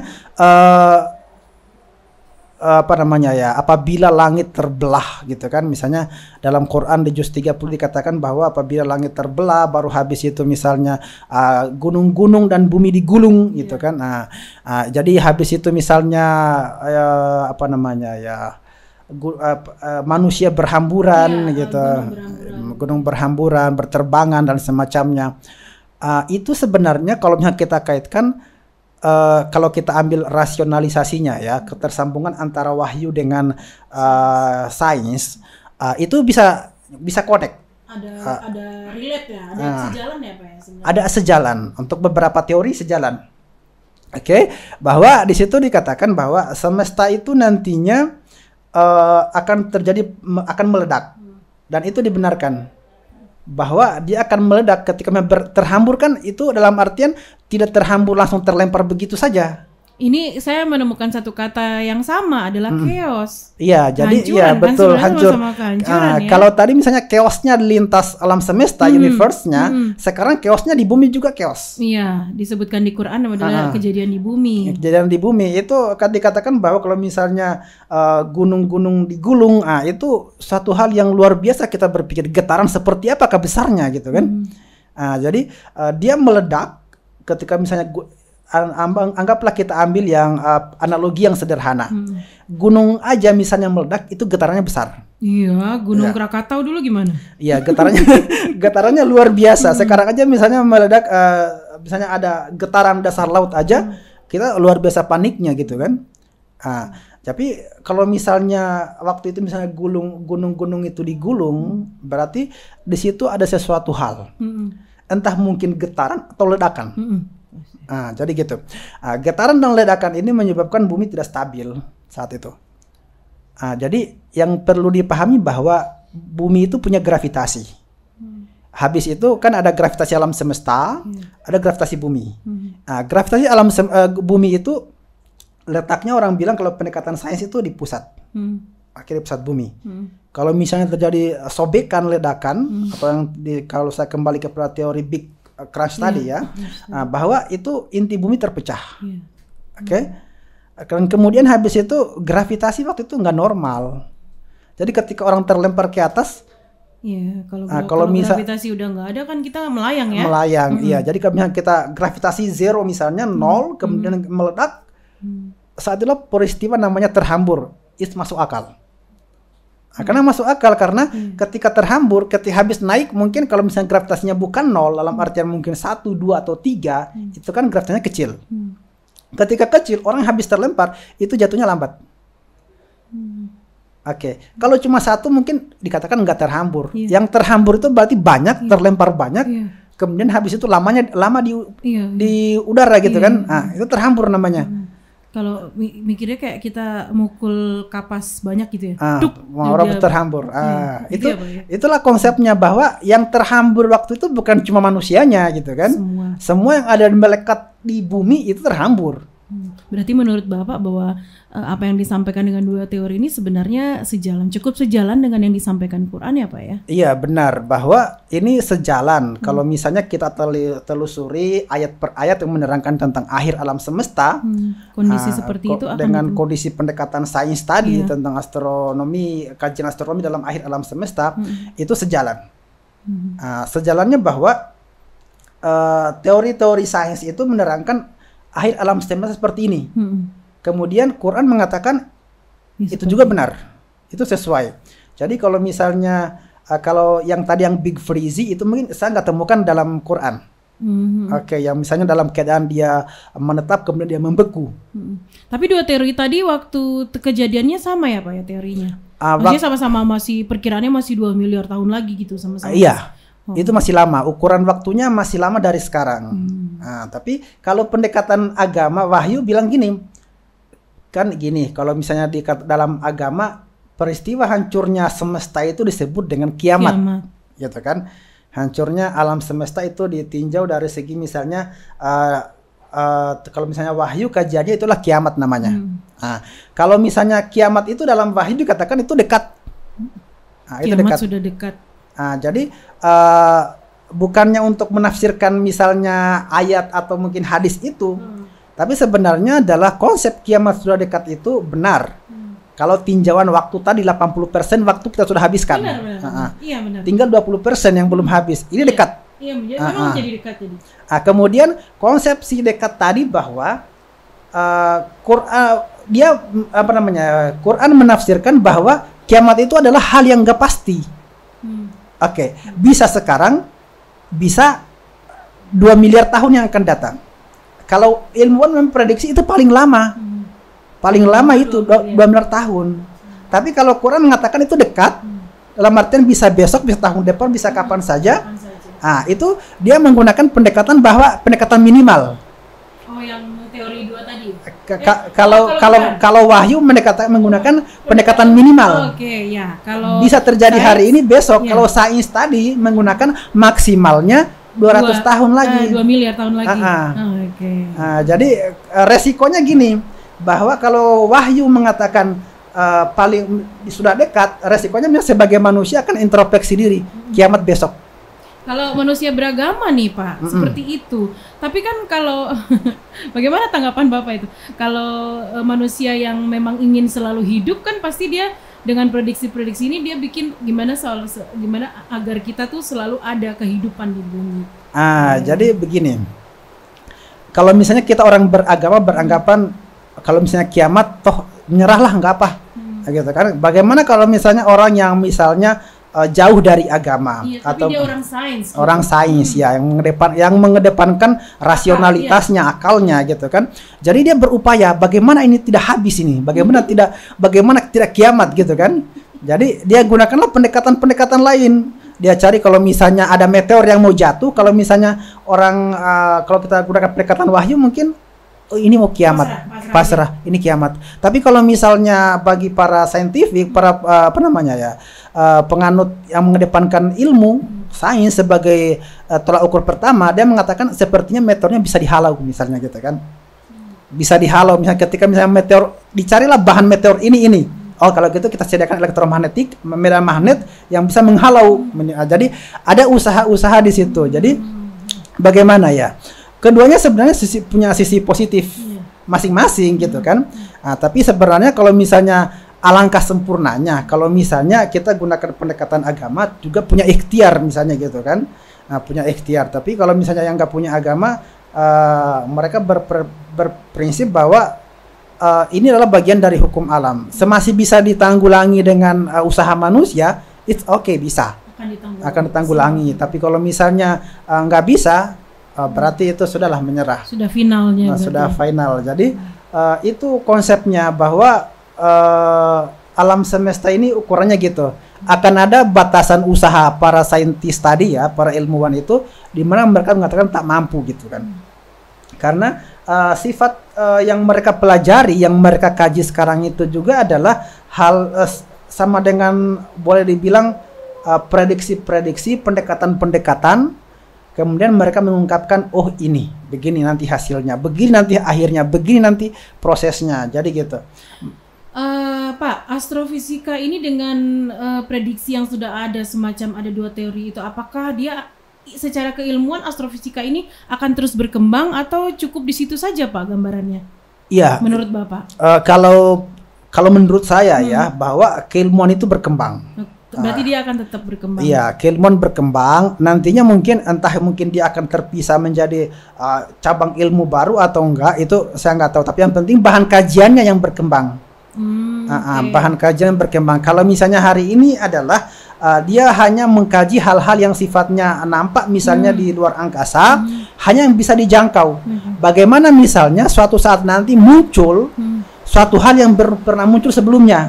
apabila langit terbelah gitu kan, misalnya dalam Quran di juz 30 dikatakan bahwa apabila langit terbelah, baru habis itu misalnya gunung-gunung dan bumi digulung gitu kan. Jadi habis itu misalnya manusia berhamburan gitu, gunung berhamburan, berterbangan dan semacamnya. Itu sebenarnya kalau misalnya kita kaitkan, kalau kita ambil rasionalisasinya ya, ketersambungan antara wahyu dengan sains, itu bisa connect. Ada relate ya, ada sejalan ya Pak ya sebenarnya. Ada sejalan, untuk beberapa teori sejalan. Oke, bahwa di situ dikatakan bahwa semesta itu nantinya akan meledak, dan itu dibenarkan bahwa dia akan meledak ketika terhambur, kan itu dalam artian tidak terhambur langsung terlempar begitu saja. Ini saya menemukan satu kata yang sama, adalah chaos. Iya, jadi hancuran, iya betul, kan, hancur. Ya? Kalau tadi misalnya chaosnya lintas alam semesta, universe-nya, sekarang chaosnya di bumi juga chaos. Iya, disebutkan di Quran adalah kejadian di bumi. Kejadian di bumi itu kan dikatakan bahwa kalau misalnya gunung-gunung digulung, itu suatu hal yang luar biasa, kita berpikir getaran seperti apakah besarnya gitu kan. Jadi dia meledak ketika misalnya anggaplah kita ambil yang analogi yang sederhana. Gunung aja misalnya meledak, itu getarannya besar. Iya, Gunung Krakatau dulu gimana? Iya, getarannya luar biasa. Sekarang aja misalnya meledak, misalnya ada getaran dasar laut aja, kita luar biasa paniknya gitu kan. Tapi kalau misalnya waktu itu misalnya gunung-gunung itu digulung, berarti di situ ada sesuatu hal. Entah mungkin getaran atau ledakan. Jadi gitu. Getaran dan ledakan ini menyebabkan bumi tidak stabil saat itu. Jadi yang perlu dipahami bahwa bumi itu punya gravitasi. Habis itu kan ada gravitasi alam semesta, ada gravitasi bumi. Gravitasi alam bumi itu letaknya, orang bilang kalau pendekatan sains itu di pusat, akhirnya pusat bumi. Kalau misalnya terjadi sobekan, ledakan, atau yang kalau saya kembali kepada teori Big Crunch tadi ya, bahwa itu inti bumi terpecah. Oke. Dan kemudian habis itu gravitasi waktu itu nggak normal. Jadi ketika orang terlempar ke atas, kalau gravitasi udah nggak ada kan kita melayang ya. Melayang, iya. Jadi kalau misalnya kita gravitasi zero misalnya 0, kemudian meledak, saat itu peristiwa namanya terhambur. Itu masuk akal. Karena masuk akal karena ketika terhambur, ketika habis naik, mungkin kalau misalnya gravitasinya bukan 0, dalam artian mungkin 1, 2 atau 3, itu kan gravitasinya kecil. Ketika kecil, orang habis terlempar, itu jatuhnya lambat. Oke. Kalau cuma 1 mungkin dikatakan nggak terhambur. Yang terhambur itu berarti banyak, terlempar banyak, kemudian habis itu lama di udara gitu kan. Itu terhambur namanya. Kalau mikirnya kayak kita mukul kapas banyak gitu ya. Orang terhambur. Itulah konsepnya, bahwa yang terhambur waktu itu bukan cuma manusianya gitu kan. Semua yang ada melekat di bumi itu terhambur. Berarti menurut Bapak bahwa apa yang disampaikan dengan dua teori ini sebenarnya cukup sejalan dengan yang disampaikan Quran ya Pak ya? Iya benar, bahwa ini sejalan. Kalau misalnya kita telusuri ayat per ayat yang menerangkan tentang akhir alam semesta, kondisi seperti itu dengan kondisi pendekatan sains tadi tentang astronomi, kajian astronomi dalam akhir alam semesta, itu sejalan. Sejalannya bahwa teori-teori sains itu menerangkan akhir alam semesta seperti ini. Kemudian Quran mengatakan itu juga benar, itu sesuai. Jadi kalau misalnya kalau yang tadi yang Big Freeze itu mungkin saya nggak temukan dalam Quran. Oke, yang misalnya dalam keadaan dia menetap kemudian dia membeku. Tapi dua teori tadi waktu kejadiannya sama ya Pak ya teorinya? Maksudnya sama-sama masih perkiraannya masih 2 miliar tahun lagi gitu sama-sama. Iya. Itu masih lama, ukuran waktunya masih lama dari sekarang. Nah, tapi kalau pendekatan agama, wahyu bilang gini, kan gini, kalau misalnya di dalam agama peristiwa hancurnya semesta itu disebut dengan kiamat. Gitu kan? Hancurnya alam semesta itu ditinjau dari segi misalnya kalau misalnya wahyu kajiannya itulah kiamat namanya. Nah, kalau misalnya kiamat itu dalam wahyu dikatakan itu dekat. Nah, itu kiamat dekat. Sudah dekat. Nah, jadi bukannya untuk menafsirkan misalnya ayat atau mungkin hadis itu, tapi sebenarnya adalah konsep kiamat sudah dekat itu benar. Kalau tinjauan waktu tadi 80% waktu kita sudah habiskan. Benar. Iya, benar. Tinggal 20% yang belum habis. Ini dekat. Iya, memang jadi dekat jadi. Kemudian konsepsi dekat tadi bahwa Quran menafsirkan bahwa kiamat itu adalah hal yang gak pasti. Oke, bisa sekarang, bisa 2 miliar tahun yang akan datang. Kalau ilmuwan memprediksi itu paling lama. Paling lama itu 2 miliar tahun. Tapi kalau Quran mengatakan itu dekat, dalam artian bisa besok, bisa tahun depan, bisa kapan saja. Nah, itu dia menggunakan pendekatan minimal. Oh, yang teori 2 tadi. Kalau wahyu menggunakan pendekatan minimal. Oke, ya. Kalau bisa terjadi sains, hari ini besok. Ya. Kalau sains tadi menggunakan maksimalnya 200 tahun lagi. 2 miliar tahun lagi. Oke. Jadi resikonya gini, bahwa kalau wahyu mengatakan paling sudah dekat, resikonya sebagai manusia akan introspeksi diri, kiamat besok. Kalau manusia beragama nih Pak, seperti itu. Tapi kan kalau bagaimana tanggapan Bapak itu? Kalau manusia yang memang ingin selalu hidup kan pasti dia dengan prediksi-prediksi ini dia bikin gimana agar kita tuh selalu ada kehidupan di bumi. Jadi begini. Kalau misalnya kita orang beragama beranggapan kalau misalnya kiamat toh menyerahlah nggak apa. Gitu kan. Bagaimana kalau misalnya orang yang misalnya jauh dari agama, atau dia orang sains, orang sains ya yang mengedepankan rasionalitasnya, akalnya gitu kan. Jadi dia berupaya bagaimana ini tidak habis ini, bagaimana tidak kiamat gitu kan. Jadi dia gunakanlah pendekatan lain. Dia cari kalau misalnya ada meteor yang mau jatuh, kalau misalnya orang kalau kita gunakan pendekatan wahyu mungkin ini mau kiamat, pasrah ini kiamat. Tapi kalau misalnya bagi para saintifik, para penganut yang mengedepankan ilmu sains sebagai tolak ukur pertama, dia mengatakan sepertinya meteornya bisa dihalau misalnya gitu kan. Bisa dihalau misalnya ketika misalnya meteor, dicarilah bahan meteor ini. Oh, kalau gitu kita sediakan elektromagnetik, medan magnet yang bisa menghalau. Jadi ada usaha-usaha di situ. Jadi bagaimana ya? Keduanya sebenarnya punya sisi positif masing-masing gitu kan. Tapi sebenarnya kalau misalnya alangkah sempurnanya kalau misalnya kita gunakan pendekatan agama juga punya ikhtiar misalnya gitu kan. Punya ikhtiar. Tapi kalau misalnya yang nggak punya agama, mereka berprinsip bahwa ini adalah bagian dari hukum alam. Semasih bisa ditanggulangi dengan usaha manusia, it's okay, bisa. Akan ditanggulangi. Tapi kalau misalnya nggak bisa, berarti itu sudahlah menyerah. Sudah finalnya. Sudah final. Jadi itu konsepnya bahwa alam semesta ini ukurannya gitu. Akan ada batasan usaha para saintis tadi ya, para ilmuwan itu, di mana mereka mengatakan tak mampu gitu kan. Karena sifat yang mereka pelajari, yang mereka kaji sekarang itu juga adalah hal sama dengan boleh dibilang prediksi-prediksi, pendekatan-pendekatan. Kemudian mereka mengungkapkan, oh ini, begini nanti hasilnya, begini nanti akhirnya, begini nanti prosesnya, jadi gitu. Pak, astrofisika ini dengan prediksi yang sudah ada semacam ada 2 teori itu, apakah dia secara keilmuan astrofisika ini akan terus berkembang atau cukup di situ saja Pak gambarannya? Iya. Menurut Bapak? Kalau menurut saya ya, bahwa keilmuan itu berkembang. Berarti dia akan tetap berkembang. Iya, keilmuan berkembang. Nantinya mungkin dia akan terpisah menjadi cabang ilmu baru atau enggak, itu saya nggak tahu. Tapi yang penting bahan kajiannya yang berkembang. Bahan kajian yang berkembang. Kalau misalnya hari ini adalah dia hanya mengkaji hal-hal yang sifatnya nampak misalnya di luar angkasa, hanya yang bisa dijangkau. Bagaimana misalnya suatu saat nanti muncul suatu hal yang pernah muncul sebelumnya.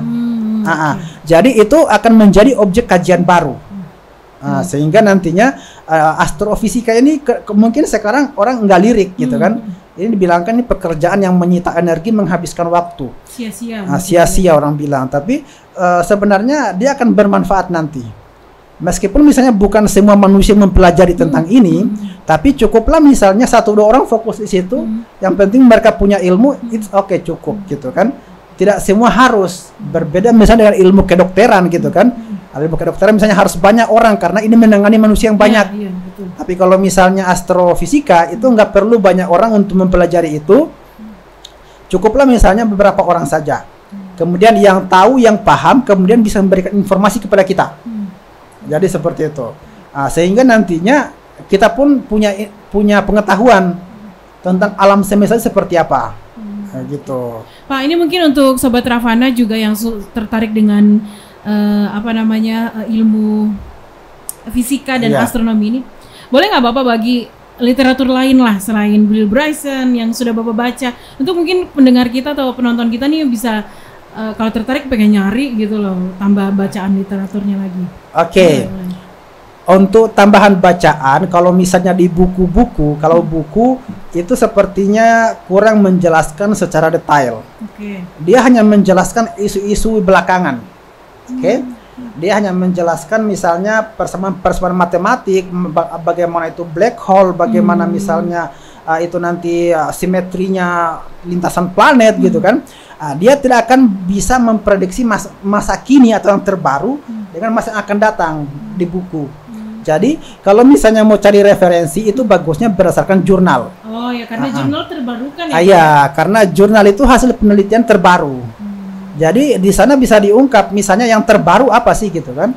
Jadi itu akan menjadi objek kajian baru. Sehingga nantinya astrofisika ini mungkin sekarang orang nggak lirik gitu kan. Ini dibilangkan ini pekerjaan yang menyita energi, menghabiskan waktu. Sia-sia orang bilang. Tapi sebenarnya dia akan bermanfaat nanti. Meskipun misalnya bukan semua manusia mempelajari tentang ini, tapi cukuplah misalnya 1-2 orang fokus di situ. Yang penting mereka punya ilmu, it's okay, cukup gitu kan. Tidak semua harus berbeda misalnya dengan ilmu kedokteran gitu kan. Ilmu kedokteran misalnya harus banyak orang karena ini menangani manusia yang banyak. Betul. Tapi kalau misalnya astrofisika itu nggak perlu banyak orang untuk mempelajari itu. Cukuplah misalnya beberapa orang saja. Kemudian yang tahu, yang paham, kemudian bisa memberikan informasi kepada kita. Jadi seperti itu. Sehingga nantinya kita pun punya pengetahuan tentang alam semesta seperti apa. Gitu. Pak, ini mungkin untuk Sobat Ravana juga yang tertarik dengan ilmu fisika dan astronomi ini, boleh nggak Bapak bagi literatur lain lah selain Bill Bryson yang sudah Bapak baca, untuk mungkin pendengar kita atau penonton kita nih bisa kalau tertarik pengen nyari gitu loh, tambah bacaan literaturnya lagi. Oke. Untuk tambahan bacaan, kalau misalnya di buku-buku, kalau buku itu sepertinya kurang menjelaskan secara detail. Dia hanya menjelaskan isu-isu belakangan. Dia hanya menjelaskan misalnya persamaan matematik, bagaimana itu black hole, bagaimana misalnya itu nanti simetrinya lintasan planet gitu kan. Dia tidak akan bisa memprediksi masa kini atau yang terbaru dengan masa yang akan datang di buku. Jadi kalau misalnya mau cari referensi itu bagusnya berdasarkan jurnal. Oh ya, karena jurnal terbarukan ya. Iya, karena jurnal itu hasil penelitian terbaru. Jadi di sana bisa diungkap misalnya yang terbaru apa sih gitu kan.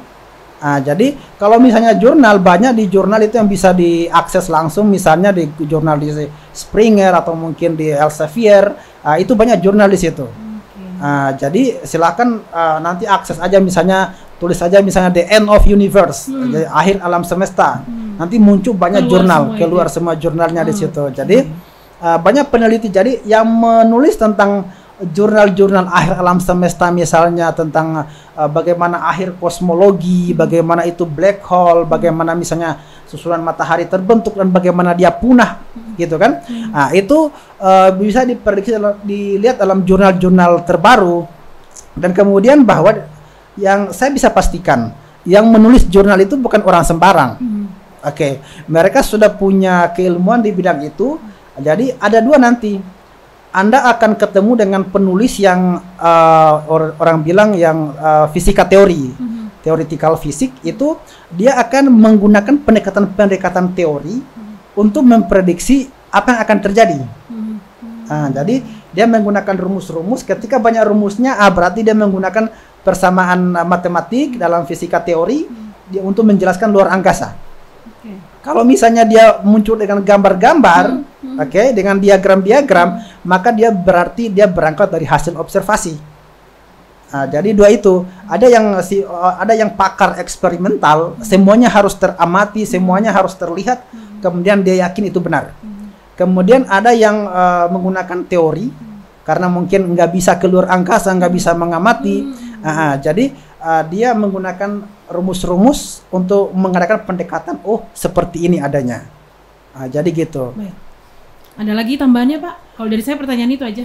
Jadi kalau misalnya jurnal, banyak di jurnal itu yang bisa diakses langsung, misalnya di jurnal di Springer atau mungkin di Elsevier, itu banyak jurnal di situ. Jadi silakan nanti akses aja, misalnya tulis aja misalnya The End of Universe, jadi akhir alam semesta. Nanti muncul banyak keluar semua jurnalnya di situ. Jadi banyak peneliti jadi yang menulis tentang jurnal-jurnal akhir alam semesta, misalnya tentang bagaimana akhir kosmologi, bagaimana itu black hole, bagaimana misalnya susunan matahari terbentuk dan bagaimana dia punah gitu kan. Itu bisa diprediksi, dilihat dalam jurnal-jurnal terbaru. Dan kemudian bahwa yang saya bisa pastikan, yang menulis jurnal itu bukan orang sembarang. Mereka sudah punya keilmuan di bidang itu. Jadi ada dua nanti. Anda akan ketemu dengan penulis yang orang bilang yang fisika teori, theoretical fisik, itu dia akan menggunakan pendekatan teori untuk memprediksi apa yang akan terjadi. Jadi dia menggunakan rumus-rumus. Ketika banyak rumusnya, berarti dia menggunakan persamaan matematik dalam fisika teori dia untuk menjelaskan luar angkasa. Kalau misalnya dia muncul dengan gambar-gambar, dengan diagram-diagram, maka dia berarti dia berangkat dari hasil observasi. Jadi dua itu, ada yang pakar eksperimental, semuanya harus teramati, semuanya harus terlihat, kemudian dia yakin itu benar. Kemudian ada yang menggunakan teori, karena mungkin nggak bisa keluar angkasa, nggak bisa mengamati. Jadi dia menggunakan rumus-rumus untuk mengadakan pendekatan, seperti ini adanya. Jadi gitu. Baik. Ada lagi tambahannya Pak? Kalau dari saya pertanyaan itu aja.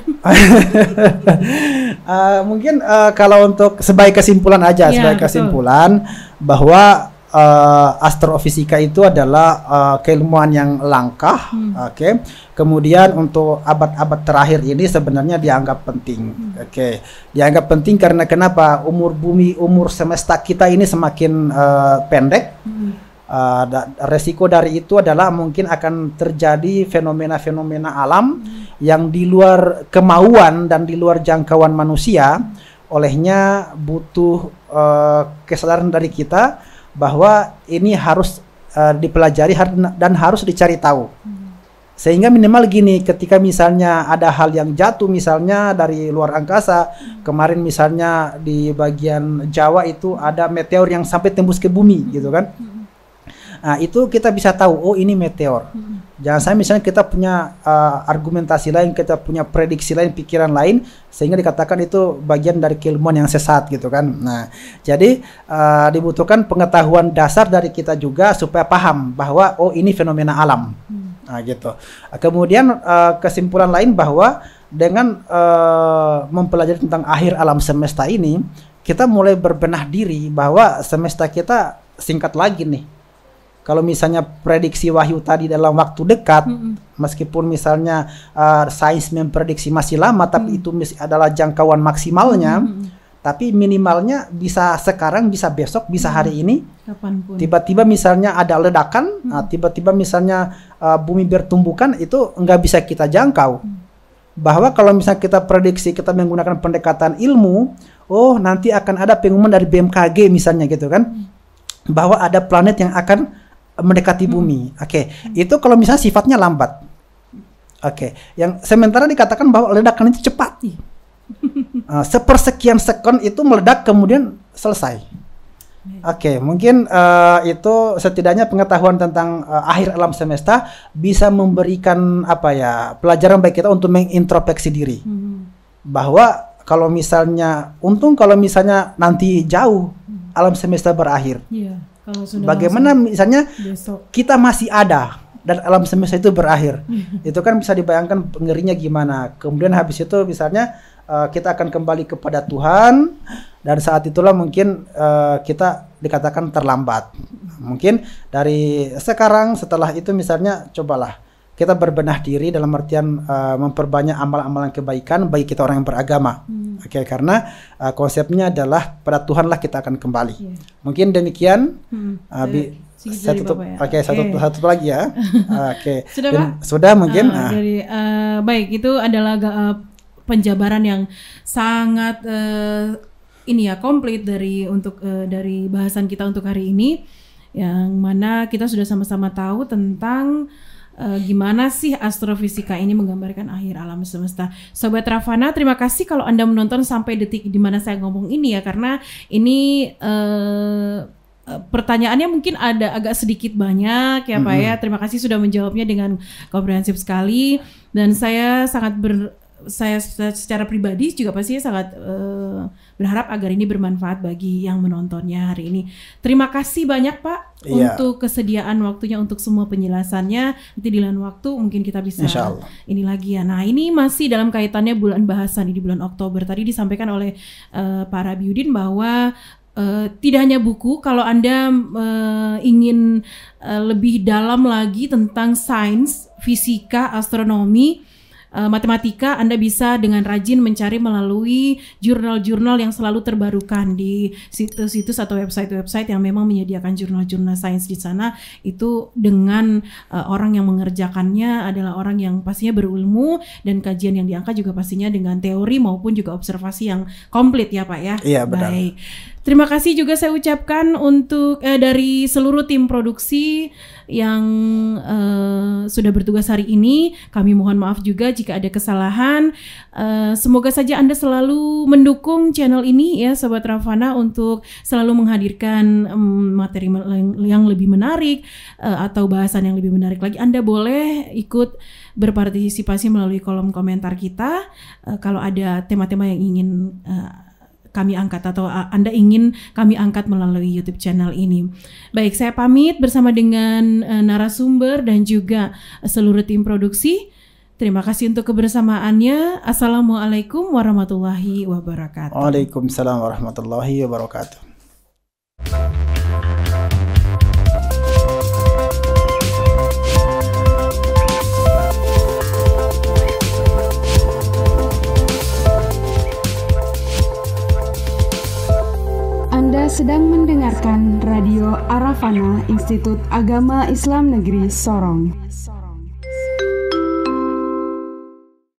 Mungkin kalau untuk sebagai kesimpulan aja, kesimpulan bahwa astrofisika itu adalah keilmuan yang langka. Kemudian untuk abad-abad terakhir ini sebenarnya dianggap penting. Dianggap penting karena kenapa? Umur bumi, umur semesta kita ini semakin pendek. Resiko dari itu adalah mungkin akan terjadi fenomena-fenomena alam yang di luar kemauan dan di luar jangkauan manusia. Olehnya butuh kesadaran dari kita bahwa ini harus dipelajari dan harus dicari tahu. Sehingga minimal gini, ketika misalnya ada hal yang jatuh misalnya dari luar angkasa, kemarin misalnya di bagian Jawa itu ada meteor yang sampai tembus ke bumi gitu kan. Nah, itu kita bisa tahu, oh ini meteor. Jangan sampai misalnya kita punya argumentasi lain, kita punya prediksi lain, pikiran lain, sehingga dikatakan itu bagian dari keilmuan yang sesat gitu kan. Nah, jadi dibutuhkan pengetahuan dasar dari kita juga supaya paham bahwa oh ini fenomena alam. Nah, gitu. Kemudian kesimpulan lain bahwa dengan mempelajari tentang akhir alam semesta ini, kita mulai berbenah diri bahwa semesta kita singkat lagi nih. Kalau misalnya prediksi wahyu tadi dalam waktu dekat, meskipun misalnya sains memprediksi masih lama, tapi itu adalah jangkauan maksimalnya, tapi minimalnya bisa sekarang, bisa besok, bisa hari ini. Kapanpun. Tiba-tiba misalnya ada ledakan, tiba-tiba misalnya bumi bertumbukan, itu nggak bisa kita jangkau. Bahwa kalau misalnya kita prediksi, kita menggunakan pendekatan ilmu, oh nanti akan ada pengumuman dari BMKG misalnya gitu kan, bahwa ada planet yang akan mendekati bumi. Oke, itu kalau misalnya sifatnya lambat. Oke, yang sementara dikatakan bahwa ledakan itu cepat. Sepersekian sekon itu meledak kemudian selesai. Oke, mungkin itu setidaknya pengetahuan tentang akhir alam semesta bisa memberikan apa ya pelajaran bagi kita untuk mengintrospeksi diri. Bahwa kalau misalnya untung kalau misalnya nanti jauh alam semesta berakhir. Iya. Kalau sudah bagaimana misalnya besok kita masih ada dan alam semesta itu berakhir, itu kan bisa dibayangkan ngerinya gimana. Kemudian habis itu misalnya kita akan kembali kepada Tuhan, dan saat itulah mungkin kita dikatakan terlambat. Mungkin dari sekarang setelah itu misalnya cobalah kita berbenah diri dalam artian memperbanyak amal-amalan kebaikan bagi kita orang yang beragama. Oke, karena konsepnya adalah pada Tuhanlah kita akan kembali. Mungkin demikian. Satu lagi ya. Oke. Sudah, Pak? Sudah mungkin. Baik, itu adalah penjabaran yang sangat komplit dari bahasan kita untuk hari ini, yang mana kita sudah sama-sama tahu tentang gimana sih astrofisika ini menggambarkan akhir alam semesta. Sobat Ravana, terima kasih kalau Anda menonton sampai detik di mana saya ngomong ini ya, karena ini pertanyaannya mungkin ada agak sedikit banyak ya Pak ya. Terima kasih sudah menjawabnya dengan komprehensif sekali, dan saya secara pribadi juga pasti sangat berharap agar ini bermanfaat bagi yang menontonnya hari ini. Terima kasih banyak Pak untuk kesediaan waktunya untuk semua penjelasannya. Nanti di lain waktu mungkin kita bisa ini lagi ya. Nah, ini masih dalam kaitannya bulan bahasan di bulan Oktober. Tadi disampaikan oleh Pak Rabiuddin bahwa tidak hanya buku, kalau Anda ingin lebih dalam lagi tentang sains, fisika, astronomi, matematika, Anda bisa dengan rajin mencari melalui jurnal-jurnal yang selalu terbarukan di situs-situs atau website-website yang memang menyediakan jurnal-jurnal sains di sana. Itu dengan orang yang mengerjakannya adalah orang yang pastinya berilmu, dan kajian yang diangkat juga pastinya dengan teori maupun juga observasi yang komplit ya Pak ya. Iya, benar. Baik. Terima kasih juga saya ucapkan untuk dari seluruh tim produksi yang sudah bertugas hari ini. Kami mohon maaf juga jika ada kesalahan. Semoga saja Anda selalu mendukung channel ini ya Sobat Ravana, untuk selalu menghadirkan materi yang lebih menarik atau bahasan yang lebih menarik lagi. Anda boleh ikut berpartisipasi melalui kolom komentar kita kalau ada tema-tema yang ingin kami angkat atau Anda ingin kami angkat melalui YouTube channel ini. Baik, saya pamit bersama dengan narasumber dan juga seluruh tim produksi. Terima kasih untuk kebersamaannya. Assalamualaikum warahmatullahi wabarakatuh. Waalaikumsalam warahmatullahi wabarakatuh. Anda sedang mendengarkan Radio Aravana Institut Agama Islam Negeri Sorong.